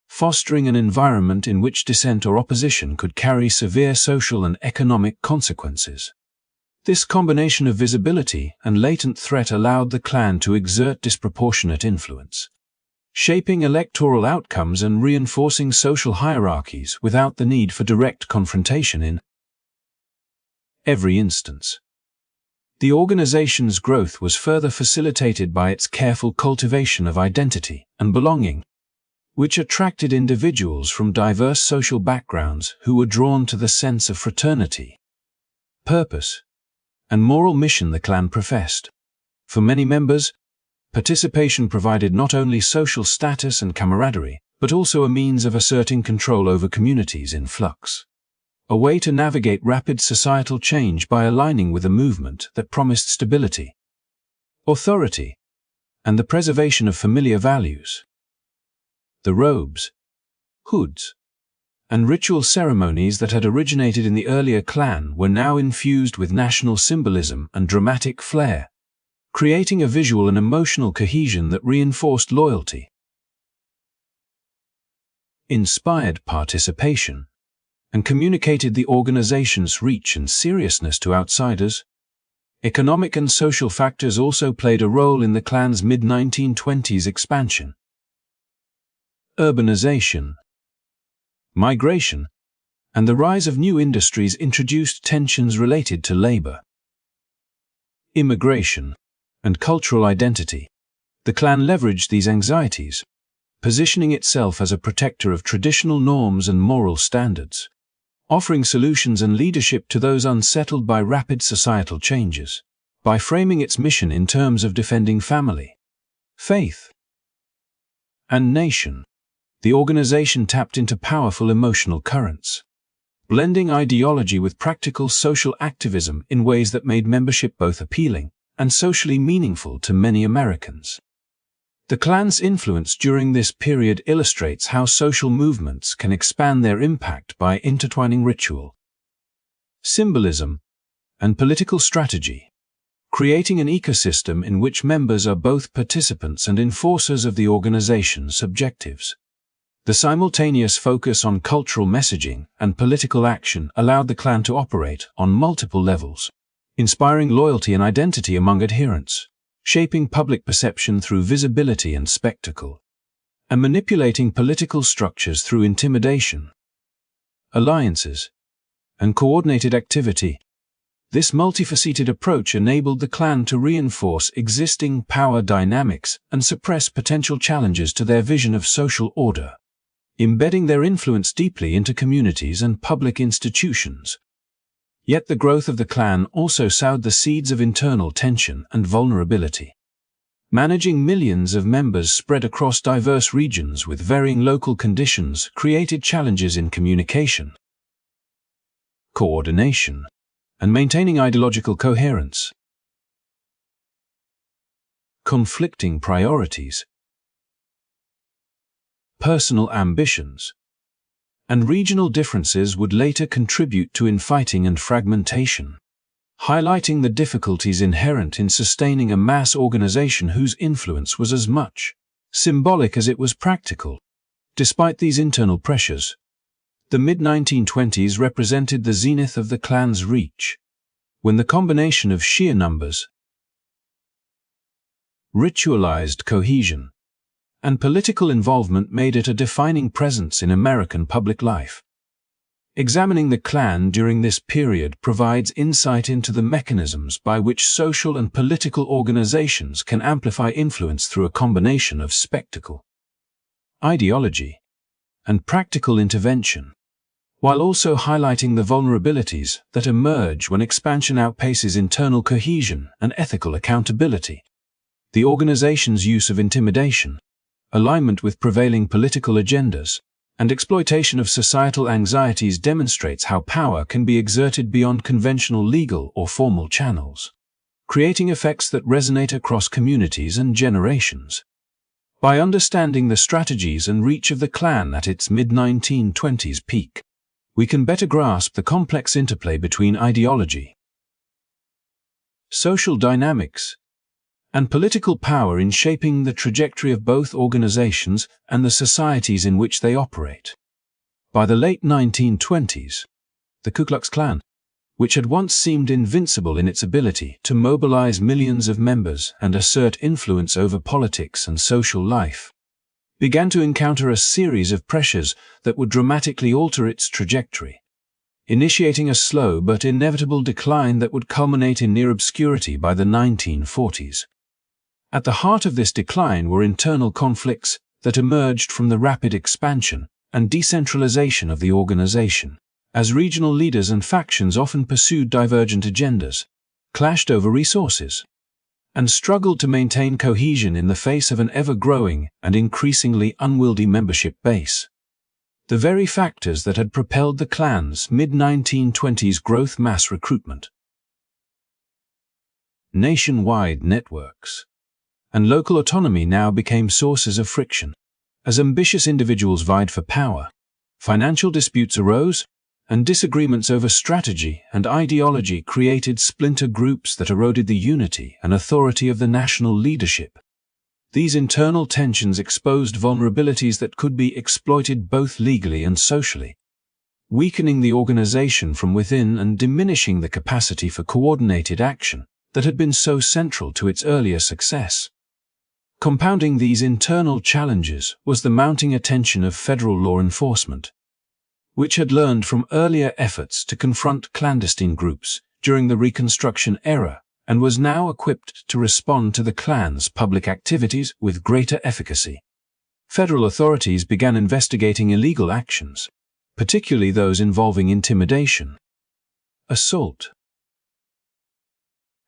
fostering an environment in which dissent or opposition could carry severe social and economic consequences. This combination of visibility and latent threat allowed the Klan to exert disproportionate influence, shaping electoral outcomes and reinforcing social hierarchies without the need for direct confrontation in every instance. The organization's growth was further facilitated by its careful cultivation of identity and belonging, which attracted individuals from diverse social backgrounds who were drawn to the sense of fraternity, purpose, and moral mission the Klan professed. For many members, participation provided not only social status and camaraderie, but also a means of asserting control over communities in flux, a way to navigate rapid societal change by aligning with a movement that promised stability, authority, and the preservation of familiar values. The robes, hoods, and ritual ceremonies that had originated in the earlier Klan were now infused with national symbolism and dramatic flair, creating a visual and emotional cohesion that reinforced loyalty, inspired participation, and communicated the organization's reach and seriousness to outsiders. Economic and social factors also played a role in the Klan's mid-1920s expansion. Urbanization, migration, and the rise of new industries introduced tensions related to labor, immigration, and cultural identity. The Klan leveraged these anxieties, positioning itself as a protector of traditional norms and moral standards, offering solutions and leadership to those unsettled by rapid societal changes. By framing its mission in terms of defending family, faith, and nation, the organization tapped into powerful emotional currents, blending ideology with practical social activism in ways that made membership both appealing and socially meaningful to many Americans. The Klan's influence during this period illustrates how social movements can expand their impact by intertwining ritual, symbolism, and political strategy, creating an ecosystem in which members are both participants and enforcers of the organization's objectives. The simultaneous focus on cultural messaging and political action allowed the Klan to operate on multiple levels, inspiring loyalty and identity among adherents, shaping public perception through visibility and spectacle, and manipulating political structures through intimidation, alliances, and coordinated activity. This multifaceted approach enabled the Klan to reinforce existing power dynamics and suppress potential challenges to their vision of social order, embedding their influence deeply into communities and public institutions. Yet the growth of the Klan also sowed the seeds of internal tension and vulnerability. Managing millions of members spread across diverse regions with varying local conditions created challenges in communication, coordination, and maintaining ideological coherence. Conflicting priorities, personal ambitions, and regional differences would later contribute to infighting and fragmentation, highlighting the difficulties inherent in sustaining a mass organization whose influence was as much symbolic as it was practical. Despite these internal pressures, the mid-1920s represented the zenith of the Klan's reach, when the combination of sheer numbers, ritualized cohesion, and political involvement made it a defining presence in American public life. Examining the Klan during this period provides insight into the mechanisms by which social and political organizations can amplify influence through a combination of spectacle, ideology, and practical intervention, while also highlighting the vulnerabilities that emerge when expansion outpaces internal cohesion and ethical accountability. The organization's use of intimidation, alignment with prevailing political agendas, and exploitation of societal anxieties demonstrates how power can be exerted beyond conventional legal or formal channels, creating effects that resonate across communities and generations. By understanding the strategies and reach of the Klan at its mid-1920s peak, we can better grasp the complex interplay between ideology, social dynamics, and political power in shaping the trajectory of both organizations and the societies in which they operate. By the late 1920s, the Ku Klux Klan which had once seemed invincible in its ability to mobilize millions of members and assert influence over politics and social life, began to encounter a series of pressures that would dramatically alter its trajectory, initiating a slow but inevitable decline that would culminate in near obscurity by the 1940s. At the heart of this decline were internal conflicts that emerged from the rapid expansion and decentralization of the organization, as regional leaders and factions often pursued divergent agendas, clashed over resources, and struggled to maintain cohesion in the face of an ever-growing and increasingly unwieldy membership base. The very factors that had propelled the Klan's mid-1920s growth: mass recruitment, nationwide networks, and local autonomy now became sources of friction. As ambitious individuals vied for power, financial disputes arose, and disagreements over strategy and ideology created splinter groups that eroded the unity and authority of the national leadership. These internal tensions exposed vulnerabilities that could be exploited both legally and socially, weakening the organization from within and diminishing the capacity for coordinated action that had been so central to its earlier success. Compounding these internal challenges was the mounting attention of federal law enforcement, which had learned from earlier efforts to confront clandestine groups during the Reconstruction era and was now equipped to respond to the Klan's public activities with greater efficacy. Federal authorities began investigating illegal actions, particularly those involving intimidation, assault,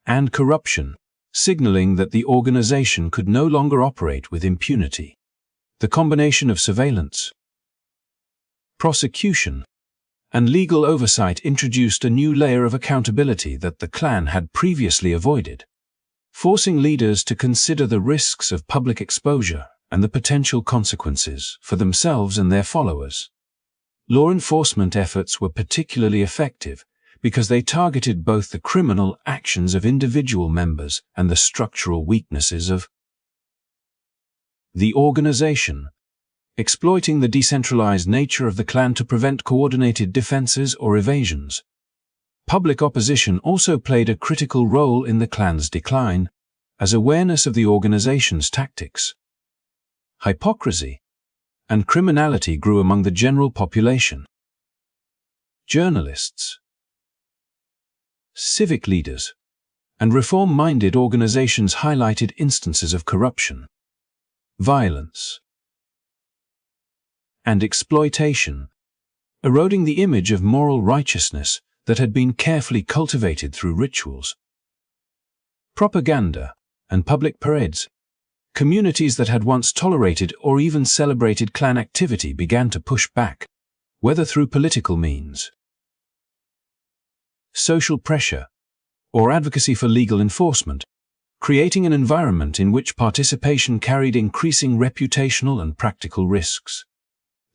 and corruption, signaling that the organization could no longer operate with impunity. The combination of surveillance, prosecution, and legal oversight introduced a new layer of accountability that the Klan had previously avoided, forcing leaders to consider the risks of public exposure and the potential consequences for themselves and their followers. Law enforcement efforts were particularly effective because they targeted both the criminal actions of individual members and the structural weaknesses of the organization, exploiting the decentralized nature of the Klan to prevent coordinated defenses or evasions. Public opposition also played a critical role in the Klan's decline, as awareness of the organization's tactics, hypocrisy, and criminality grew among the general population. Journalists, civic leaders, and reform-minded organizations highlighted instances of corruption, violence, and exploitation, eroding the image of moral righteousness that had been carefully cultivated through rituals, propaganda, and public parades. Communities that had once tolerated or even celebrated Klan activity began to push back, whether through political means, social pressure, or advocacy for legal enforcement, creating an environment in which participation carried increasing reputational and practical risks.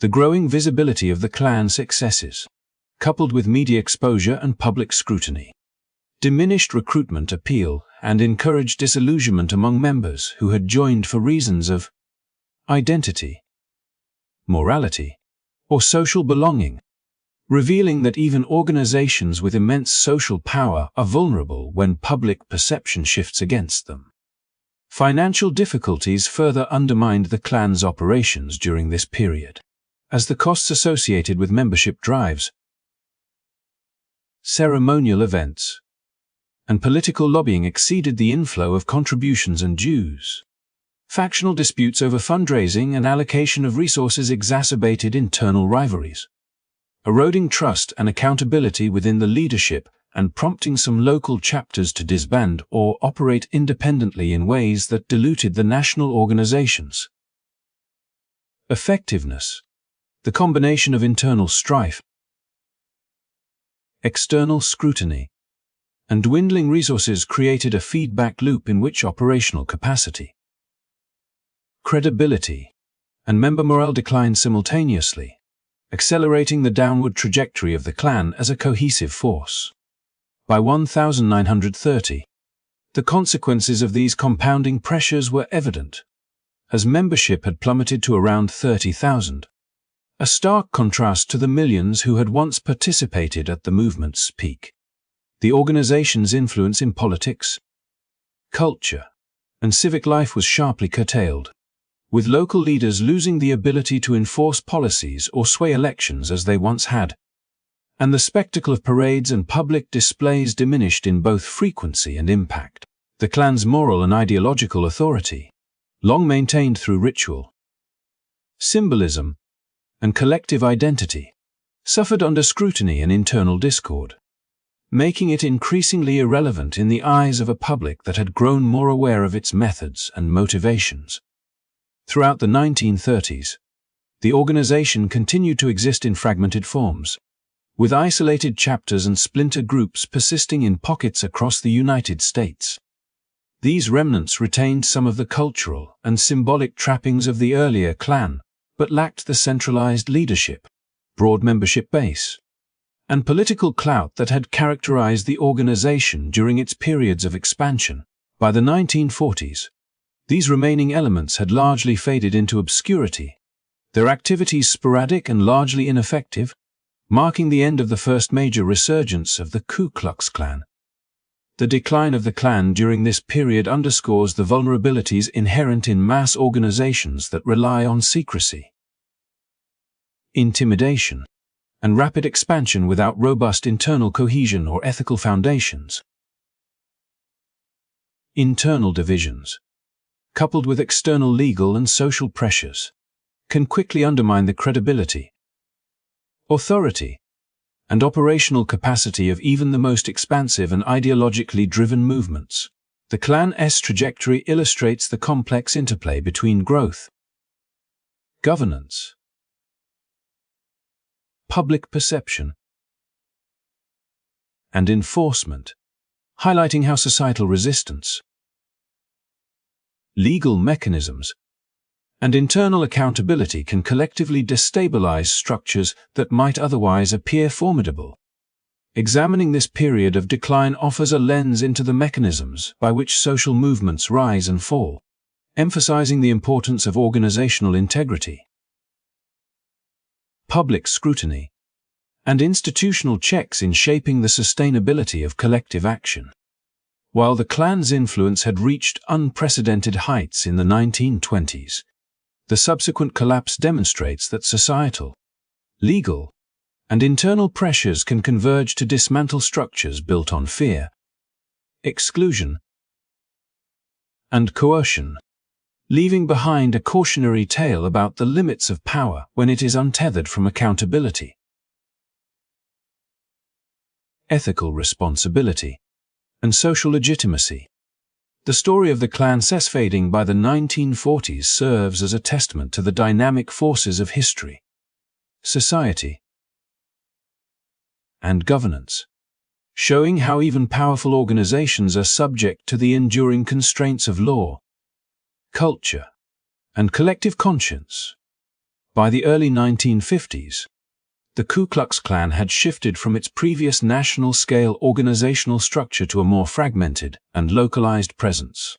The growing visibility of the Klan's successes, coupled with media exposure and public scrutiny, diminished recruitment appeal and encouraged disillusionment among members who had joined for reasons of identity, morality, or social belonging, revealing that even organizations with immense social power are vulnerable when public perception shifts against them. Financial difficulties further undermined the Klan's operations during this period, as the costs associated with membership drives, ceremonial events, and political lobbying exceeded the inflow of contributions and dues. Factional disputes over fundraising and allocation of resources exacerbated internal rivalries, eroding trust and accountability within the leadership and prompting some local chapters to disband or operate independently in ways that diluted the national organization's effectiveness. The combination of internal strife, external scrutiny, and dwindling resources created a feedback loop in which operational capacity, credibility, and member morale declined simultaneously, accelerating the downward trajectory of the Klan as a cohesive force. By 1930, the consequences of these compounding pressures were evident, as membership had plummeted to around 30,000, a stark contrast to the millions who had once participated at the movement's peak. The organization's influence in politics, culture, and civic life was sharply curtailed, with local leaders losing the ability to enforce policies or sway elections as they once had, and the spectacle of parades and public displays diminished in both frequency and impact. The Klan's moral and ideological authority, long maintained through ritual, symbolism, and collective identity, suffered under scrutiny and internal discord, making it increasingly irrelevant in the eyes of a public that had grown more aware of its methods and motivations. Throughout the 1930s, the organization continued to exist in fragmented forms, with isolated chapters and splinter groups persisting in pockets across the United States. These remnants retained some of the cultural and symbolic trappings of the earlier Klan, but lacked the centralized leadership, broad membership base, and political clout that had characterized the organization during its periods of expansion. By the 1940s, these remaining elements had largely faded into obscurity, their activities sporadic and largely ineffective, marking the end of the first major resurgence of the Ku Klux Klan. The decline of the Klan during this period underscores the vulnerabilities inherent in mass organizations that rely on secrecy, intimidation, and rapid expansion without robust internal cohesion or ethical foundations. Internal divisions, coupled with external legal and social pressures, can quickly undermine the credibility, authority, and operational capacity of even the most expansive and ideologically driven movements. The Klan's trajectory illustrates the complex interplay between growth, governance, public perception, and enforcement, highlighting how societal resistance, legal mechanisms, and internal accountability can collectively destabilize structures that might otherwise appear formidable. Examining this period of decline offers a lens into the mechanisms by which social movements rise and fall, emphasizing the importance of organizational integrity, public scrutiny, and institutional checks in shaping the sustainability of collective action. While the Klan's influence had reached unprecedented heights in the 1920s, the subsequent collapse demonstrates that societal, legal, and internal pressures can converge to dismantle structures built on fear, exclusion, and coercion, leaving behind a cautionary tale about the limits of power when it is untethered from accountability. Ethical responsibility and social legitimacy. The story of the Klan's fading by the 1940s serves as a testament to the dynamic forces of history, society, and governance, showing how even powerful organizations are subject to the enduring constraints of law, culture, and collective conscience. By the early 1950s, the Ku Klux Klan had shifted from its previous national-scale organizational structure to a more fragmented and localized presence,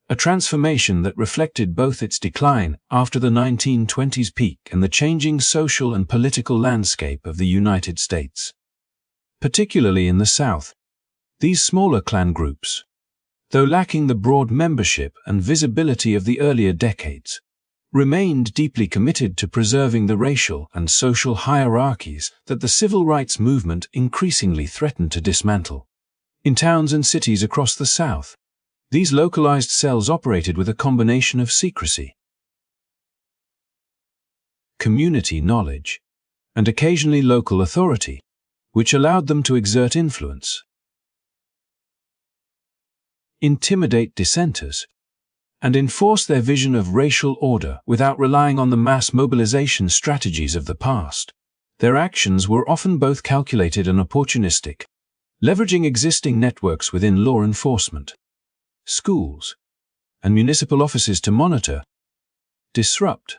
a transformation that reflected both its decline after the 1920s peak and the changing social and political landscape of the United States. Particularly in the South, these smaller Klan groups, though lacking the broad membership and visibility of the earlier decades, remained deeply committed to preserving the racial and social hierarchies that the civil rights movement increasingly threatened to dismantle. In towns and cities across the South, these localized cells operated with a combination of secrecy, community knowledge, and occasionally local authority, which allowed them to exert influence, intimidate dissenters, and enforce their vision of racial order without relying on the mass mobilization strategies of the past. Their actions were often both calculated and opportunistic, leveraging existing networks within law enforcement, schools, and municipal offices to monitor, disrupt,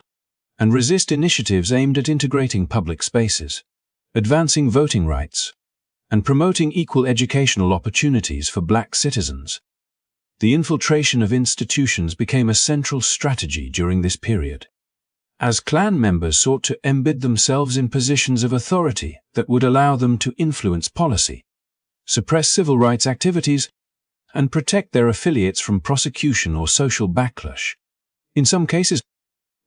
and resist initiatives aimed at integrating public spaces, advancing voting rights, and promoting equal educational opportunities for Black citizens. The infiltration of institutions became a central strategy during this period, as Klan members sought to embed themselves in positions of authority that would allow them to influence policy, suppress civil rights activities, and protect their affiliates from prosecution or social backlash. In some cases,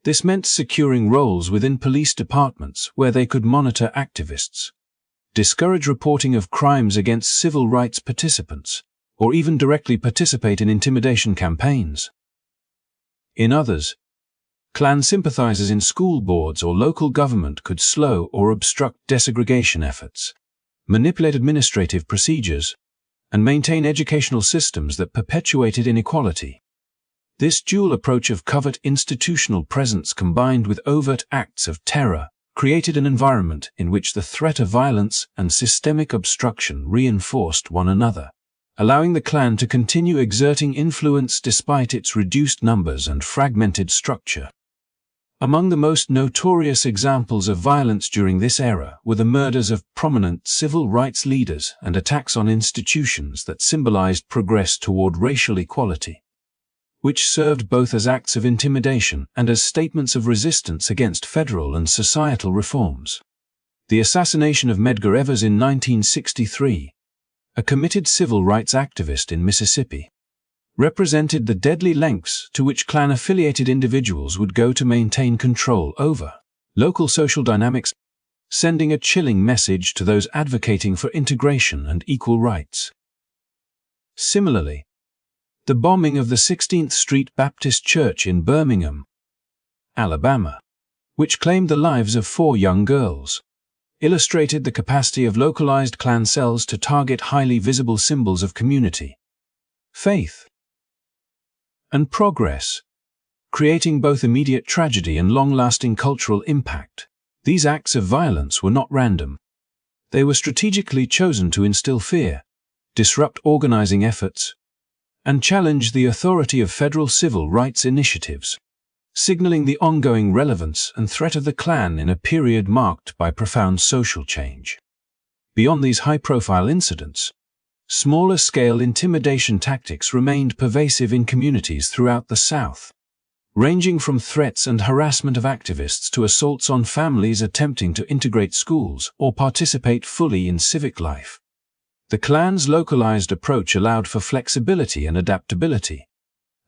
this meant securing roles within police departments where they could monitor activists, discourage reporting of crimes against civil rights participants, or even directly participate in intimidation campaigns. In others, Klan sympathizers in school boards or local government could slow or obstruct desegregation efforts, manipulate administrative procedures, and maintain educational systems that perpetuated inequality. This dual approach of covert institutional presence combined with overt acts of terror created an environment in which the threat of violence and systemic obstruction reinforced one another, allowing the Klan to continue exerting influence despite its reduced numbers and fragmented structure. Among the most notorious examples of violence during this era were the murders of prominent civil rights leaders and attacks on institutions that symbolized progress toward racial equality, which served both as acts of intimidation and as statements of resistance against federal and societal reforms. The assassination of Medgar Evers in 1963, a committed civil rights activist in Mississippi, represented the deadly lengths to which Klan-affiliated individuals would go to maintain control over local social dynamics, sending a chilling message to those advocating for integration and equal rights. Similarly, the bombing of the 16th Street Baptist Church in Birmingham, Alabama, which claimed the lives of 4 young girls, illustrated the capacity of localized Klan cells to target highly visible symbols of community, faith, and progress, creating both immediate tragedy and long-lasting cultural impact. These acts of violence were not random. They were strategically chosen to instill fear, disrupt organizing efforts, and challenge the authority of federal civil rights initiatives, signaling the ongoing relevance and threat of the Klan in a period marked by profound social change. Beyond these high-profile incidents, smaller-scale intimidation tactics remained pervasive in communities throughout the South, ranging from threats and harassment of activists to assaults on families attempting to integrate schools or participate fully in civic life. The Klan's localized approach allowed for flexibility and adaptability,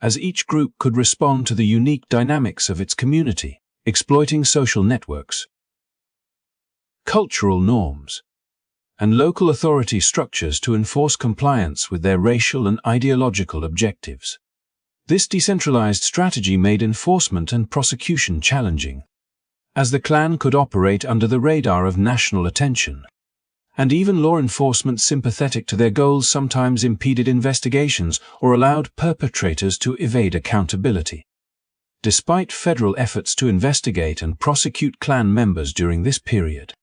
as each group could respond to the unique dynamics of its community, exploiting social networks, cultural norms, and local authority structures to enforce compliance with their racial and ideological objectives. This decentralized strategy made enforcement and prosecution challenging, as the Klan could operate under the radar of national attention, and even law enforcement sympathetic to their goals sometimes impeded investigations or allowed perpetrators to evade accountability. Despite federal efforts to investigate and prosecute Klan members during this period,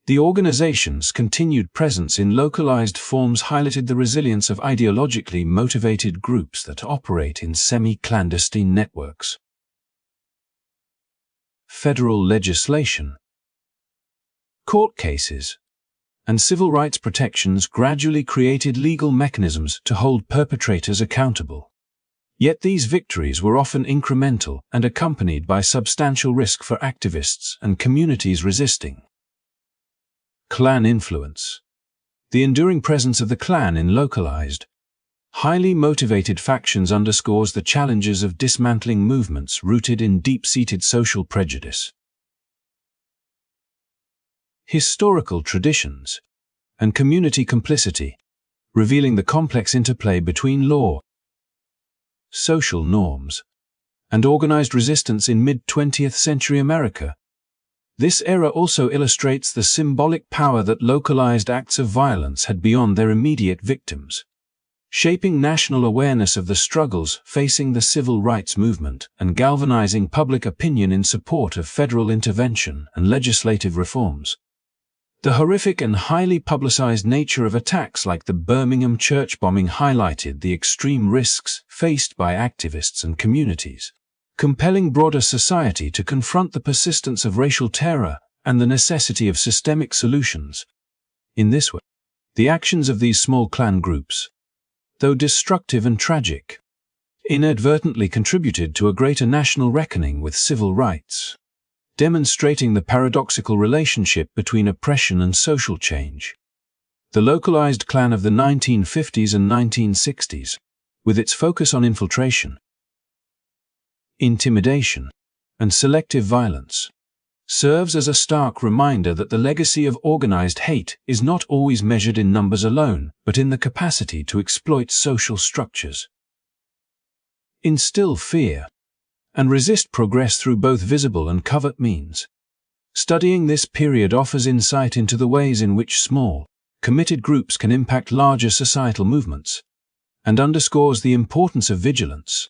the organization's continued presence in localized forms highlighted the resilience of ideologically motivated groups that operate in semi-clandestine networks. Federal legislation, court cases, and civil rights protections gradually created legal mechanisms to hold perpetrators accountable. Yet these victories were often incremental and accompanied by substantial risk for activists and communities resisting. Klan influence. The enduring presence of the Klan in localized, highly motivated factions underscores the challenges of dismantling movements rooted in deep-seated social prejudice, historical traditions, and community complicity, revealing the complex interplay between law, social norms, and organized resistance in mid-20th century America. This era also illustrates the symbolic power that localized acts of violence had beyond their immediate victims, shaping national awareness of the struggles facing the civil rights movement and galvanizing public opinion in support of federal intervention and legislative reforms. The horrific and highly publicized nature of attacks like the Birmingham church bombing highlighted the extreme risks faced by activists and communities, compelling broader society to confront the persistence of racial terror and the necessity of systemic solutions. In this way, the actions of these small Klan groups, though destructive and tragic, inadvertently contributed to a greater national reckoning with civil rights, demonstrating the paradoxical relationship between oppression and social change. The localized Klan of the 1950s and 1960s, with its focus on infiltration, intimidation, and selective violence, serves as a stark reminder that the legacy of organized hate is not always measured in numbers alone, but in the capacity to exploit social structures, instill fear, and resist progress through both visible and covert means. Studying this period offers insight into the ways in which small, committed groups can impact larger societal movements, and underscores the importance of vigilance,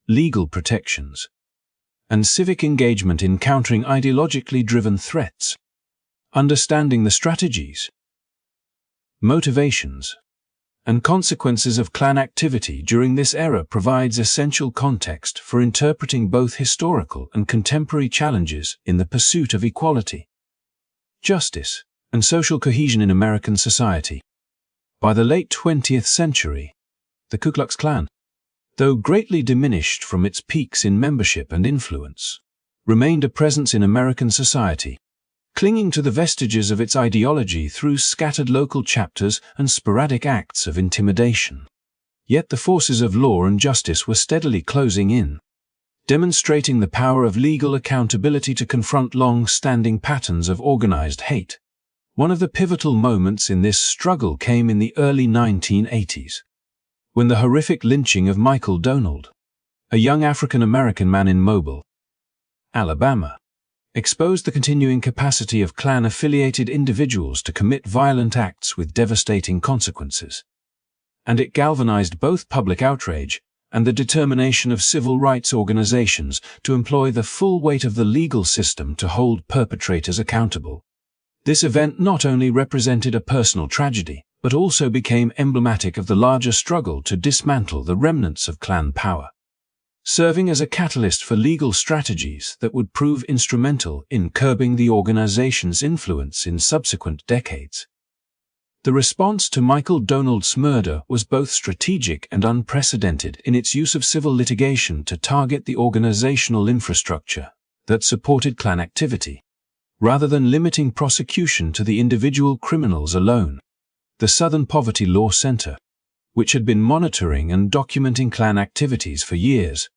legal protections, and civic engagement in countering ideologically driven threats. Understanding the strategies, motivations, and consequences of Klan activity during this era provides essential context for interpreting both historical and contemporary challenges in the pursuit of equality, justice, and social cohesion in American society. By the late 20th century, the Ku Klux Klan, though greatly diminished from its peaks in membership and influence, remained a presence in American society, clinging to the vestiges of its ideology through scattered local chapters and sporadic acts of intimidation. Yet the forces of law and justice were steadily closing in, demonstrating the power of legal accountability to confront long-standing patterns of organized hate. One of the pivotal moments in this struggle came in the early 1980s, when the horrific lynching of Michael Donald, a young African-American man in Mobile, Alabama, exposed the continuing capacity of Klan-affiliated individuals to commit violent acts with devastating consequences. And it galvanized both public outrage and the determination of civil rights organizations to employ the full weight of the legal system to hold perpetrators accountable. This event not only represented a personal tragedy, but also became emblematic of the larger struggle to dismantle the remnants of Klan power, serving as a catalyst for legal strategies that would prove instrumental in curbing the organization's influence in subsequent decades. The response to Michael Donald's murder was both strategic and unprecedented in its use of civil litigation to target the organizational infrastructure that supported Klan activity, rather than limiting prosecution to the individual criminals alone. The Southern Poverty Law Center, which had been monitoring and documenting Klan activities for years,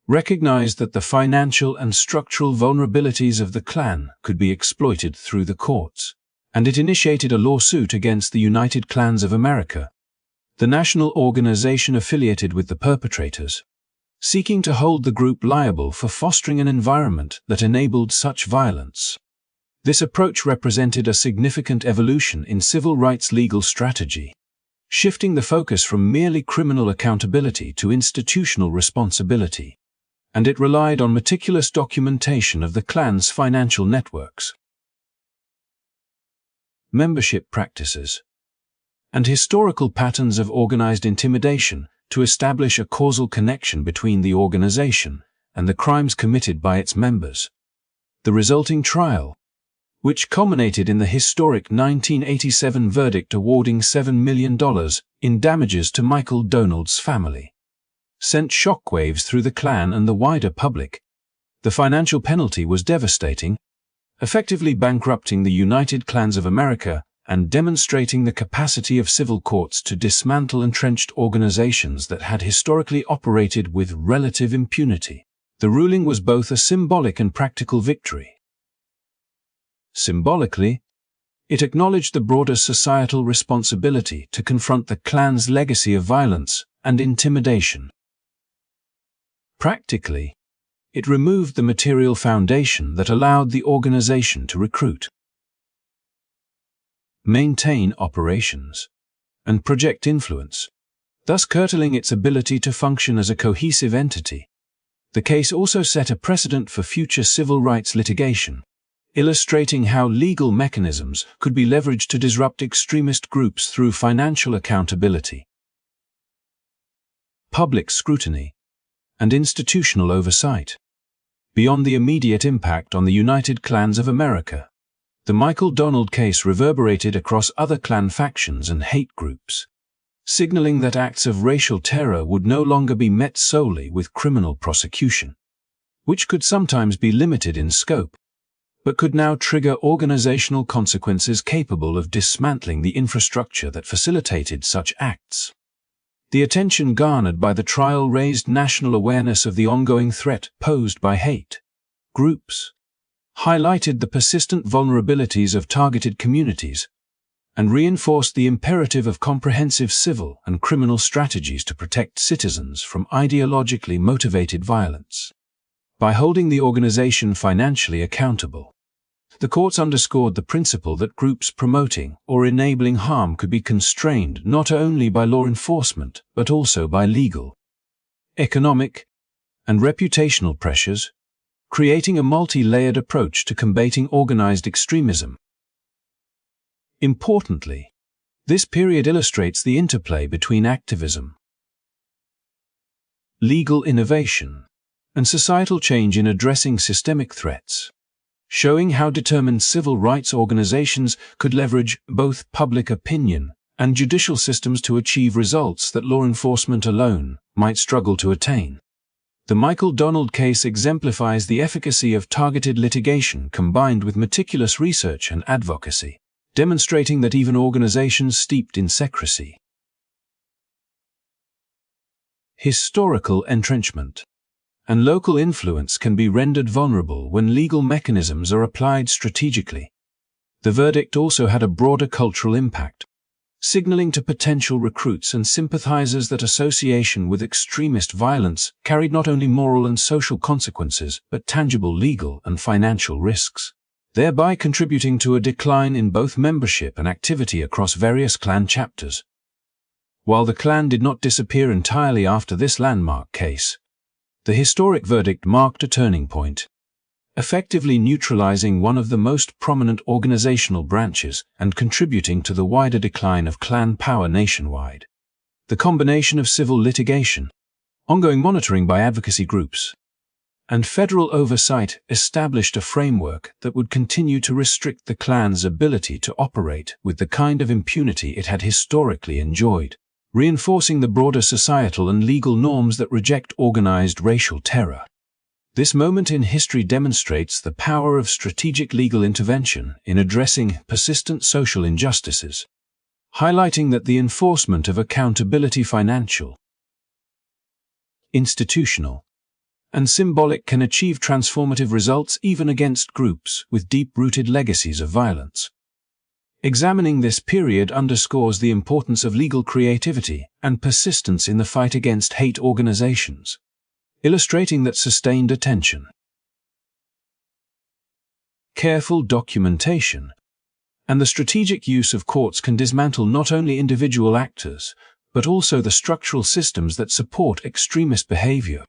recognized that the financial and structural vulnerabilities of the Klan could be exploited through the courts, and it initiated a lawsuit against the United Klans of America, the national organization affiliated with the perpetrators, seeking to hold the group liable for fostering an environment that enabled such violence. This approach represented a significant evolution in civil rights legal strategy, shifting the focus from merely criminal accountability to institutional responsibility, and it relied on meticulous documentation of the Klan's financial networks, membership practices, and historical patterns of organized intimidation to establish a causal connection between the organization and the crimes committed by its members. The resulting trial, which culminated in the historic 1987 verdict awarding $7 million in damages to Michael Donald's family, sent shockwaves through the Klan and the wider public. The financial penalty was devastating, effectively bankrupting the United Klans of America and demonstrating the capacity of civil courts to dismantle entrenched organizations that had historically operated with relative impunity. The ruling was both a symbolic and practical victory. Symbolically, it acknowledged the broader societal responsibility to confront the Klan's legacy of violence and intimidation. Practically, it removed the material foundation that allowed the organization to recruit, maintain operations, and project influence, thus curtailing its ability to function as a cohesive entity. The case also set a precedent for future civil rights litigation, illustrating how legal mechanisms could be leveraged to disrupt extremist groups through financial accountability, public scrutiny, and institutional oversight. Beyond the immediate impact on the United Klans of America, the Michael Donald case reverberated across other Klan factions and hate groups, signaling that acts of racial terror would no longer be met solely with criminal prosecution, which could sometimes be limited in scope, but could now trigger organizational consequences capable of dismantling the infrastructure that facilitated such acts. The attention garnered by the trial raised national awareness of the ongoing threat posed by hate groups, highlighted the persistent vulnerabilities of targeted communities, and reinforced the imperative of comprehensive civil and criminal strategies to protect citizens from ideologically motivated violence. By holding the organization financially accountable, the courts underscored the principle that groups promoting or enabling harm could be constrained not only by law enforcement but also by legal, economic, and reputational pressures, creating a multi-layered approach to combating organized extremism. Importantly, this period illustrates the interplay between activism, legal innovation, and societal change in addressing systemic threats, showing how determined civil rights organizations could leverage both public opinion and judicial systems to achieve results that law enforcement alone might struggle to attain. The Michael Donald case exemplifies the efficacy of targeted litigation combined with meticulous research and advocacy, demonstrating that even organizations steeped in secrecy. Historical entrenchment and local influence can be rendered vulnerable when legal mechanisms are applied strategically. The verdict also had a broader cultural impact, signaling to potential recruits and sympathizers that association with extremist violence carried not only moral and social consequences but tangible legal and financial risks, thereby contributing to a decline in both membership and activity across various Klan chapters. While the Klan did not disappear entirely after this landmark case, the historic verdict marked a turning point, effectively neutralizing one of the most prominent organizational branches and contributing to the wider decline of Klan power nationwide. The combination of civil litigation, ongoing monitoring by advocacy groups, and federal oversight established a framework that would continue to restrict the Klan's ability to operate with the kind of impunity it had historically enjoyed, reinforcing the broader societal and legal norms that reject organized racial terror. This moment in history demonstrates the power of strategic legal intervention in addressing persistent social injustices, highlighting that the enforcement of accountability, financial, institutional, and symbolic can achieve transformative results even against groups with deep-rooted legacies of violence. Examining this period underscores the importance of legal creativity and persistence in the fight against hate organizations, illustrating that sustained attention, careful documentation, and the strategic use of courts can dismantle not only individual actors, but also the structural systems that support extremist behavior.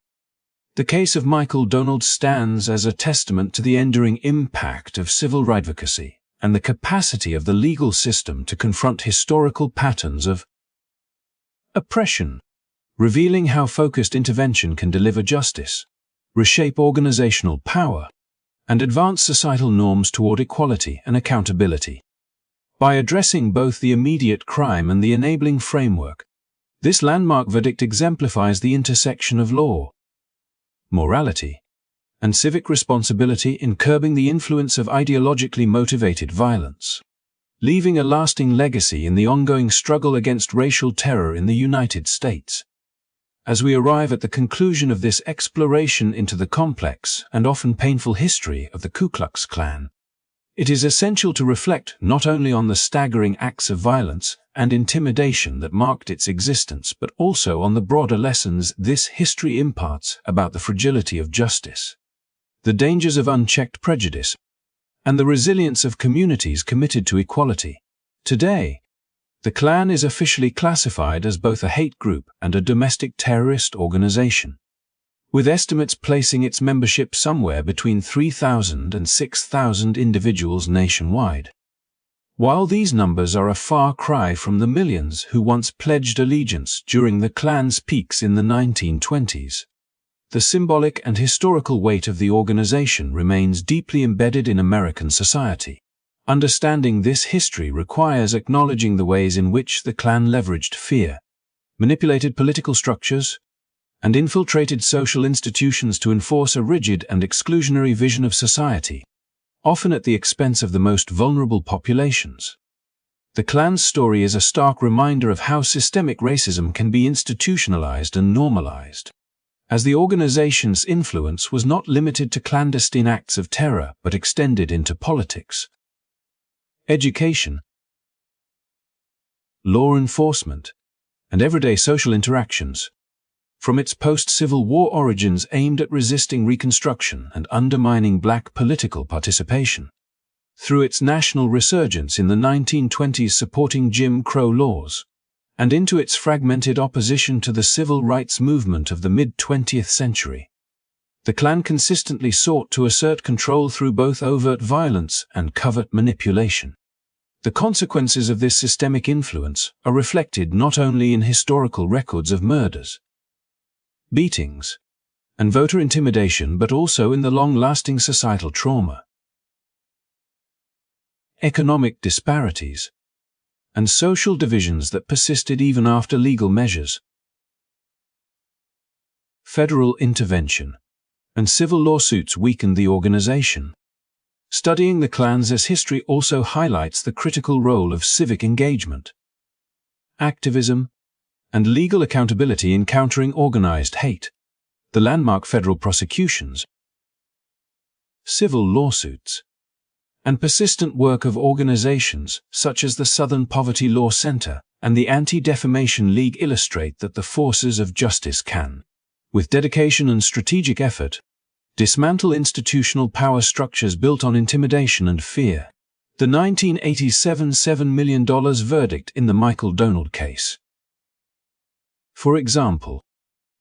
The case of Michael Donald stands as a testament to the enduring impact of civil rights advocacy and the capacity of the legal system to confront historical patterns of oppression, revealing how focused intervention can deliver justice, reshape organizational power, and advance societal norms toward equality and accountability. By addressing both the immediate crime and the enabling framework, this landmark verdict exemplifies the intersection of law, morality, and civic responsibility in curbing the influence of ideologically motivated violence, leaving a lasting legacy in the ongoing struggle against racial terror in the United States. As we arrive at the conclusion of this exploration into the complex and often painful history of the Ku Klux Klan, it is essential to reflect not only on the staggering acts of violence and intimidation that marked its existence, but also on the broader lessons this history imparts about the fragility of justice, the dangers of unchecked prejudice, and the resilience of communities committed to equality. Today, the Klan is officially classified as both a hate group and a domestic terrorist organization, with estimates placing its membership somewhere between 3,000 and 6,000 individuals nationwide. While these numbers are a far cry from the millions who once pledged allegiance during the Klan's peaks in the 1920s, the symbolic and historical weight of the organization remains deeply embedded in American society. Understanding this history requires acknowledging the ways in which the Klan leveraged fear, manipulated political structures, and infiltrated social institutions to enforce a rigid and exclusionary vision of society, often at the expense of the most vulnerable populations. The Klan's story is a stark reminder of how systemic racism can be institutionalized and normalized, as the organization's influence was not limited to clandestine acts of terror but extended into politics, education, law enforcement, and everyday social interactions. From its post-Civil War origins aimed at resisting Reconstruction and undermining black political participation, through its national resurgence in the 1920s supporting Jim Crow laws, and into its fragmented opposition to the civil rights movement of the mid-20th century, the Klan consistently sought to assert control through both overt violence and covert manipulation. The consequences of this systemic influence are reflected not only in historical records of murders, beatings, and voter intimidation but also in the long-lasting societal trauma, economic disparities, and social divisions that persisted even after legal measures, federal intervention, and civil lawsuits weakened the organization. Studying the Klan's history also highlights the critical role of civic engagement, activism, and legal accountability in countering organized hate. The landmark federal prosecutions, civil lawsuits, and persistent work of organizations such as the Southern Poverty Law Center and the Anti-Defamation League illustrate that the forces of justice can, with dedication and strategic effort, dismantle institutional power structures built on intimidation and fear. The 1987 $7 million verdict in the Michael Donald case, for example,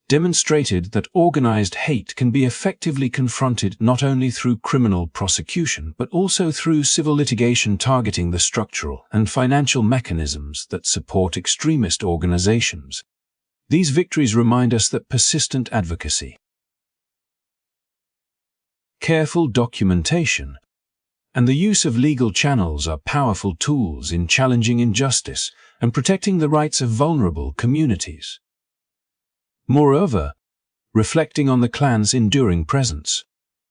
demonstrated that organized hate can be effectively confronted not only through criminal prosecution but also through civil litigation targeting the structural and financial mechanisms that support extremist organizations. These victories remind us that persistent advocacy, careful documentation, and the use of legal channels are powerful tools in challenging injustice and protecting the rights of vulnerable communities. Moreover, reflecting on the Klan's enduring presence,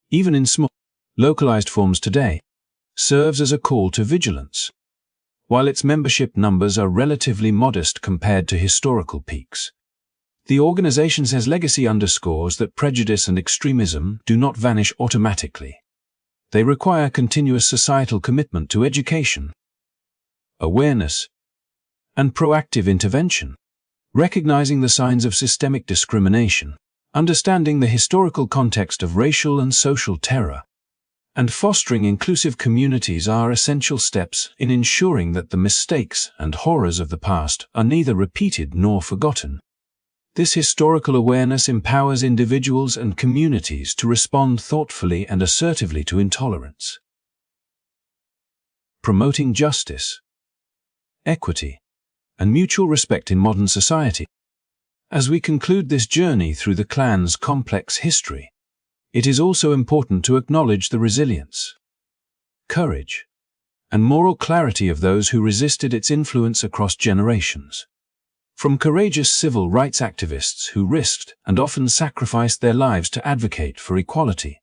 even in small, localized forms today, serves as a call to vigilance. While its membership numbers are relatively modest compared to historical peaks, the organization's legacy underscores that prejudice and extremism do not vanish automatically. They require continuous societal commitment to education, awareness, and proactive intervention. Recognizing the signs of systemic discrimination, understanding the historical context of racial and social terror, and fostering inclusive communities are essential steps in ensuring that the mistakes and horrors of the past are neither repeated nor forgotten. This historical awareness empowers individuals and communities to respond thoughtfully and assertively to intolerance. Promoting justice, equity, and mutual respect in modern society. As we conclude this journey through the Klan's complex history, it is also important to acknowledge the resilience, courage, and moral clarity of those who resisted its influence across generations. From courageous civil rights activists who risked and often sacrificed their lives to advocate for equality,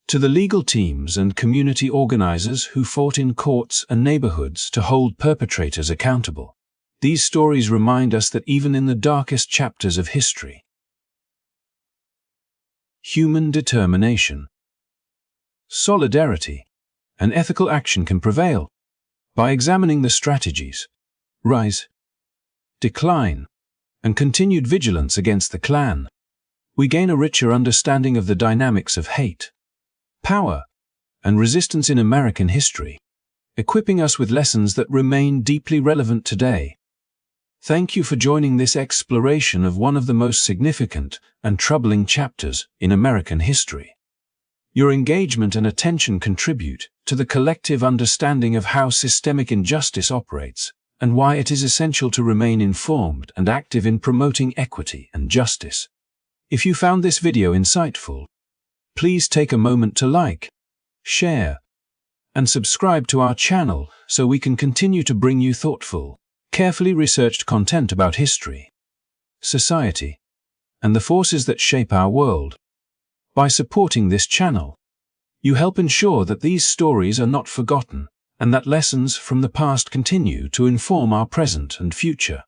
to the legal teams and community organizers who fought in courts and neighborhoods to hold perpetrators accountable. These stories remind us that even in the darkest chapters of history, human determination, solidarity, and ethical action can prevail. By examining the strategies, rise, decline, and continued vigilance against the Klan, we gain a richer understanding of the dynamics of hate, power, and resistance in American history, equipping us with lessons that remain deeply relevant today. Thank you for joining this exploration of one of the most significant and troubling chapters in American history. Your engagement and attention contribute to the collective understanding of how systemic injustice operates and why it is essential to remain informed and active in promoting equity and justice. If you found this video insightful, please take a moment to like, share, and subscribe to our channel so we can continue to bring you thoughtful, carefully researched content about history, society, and the forces that shape our world. By supporting this channel, You help ensure that these stories are not forgotten, and that lessons from the past continue to inform our present and future.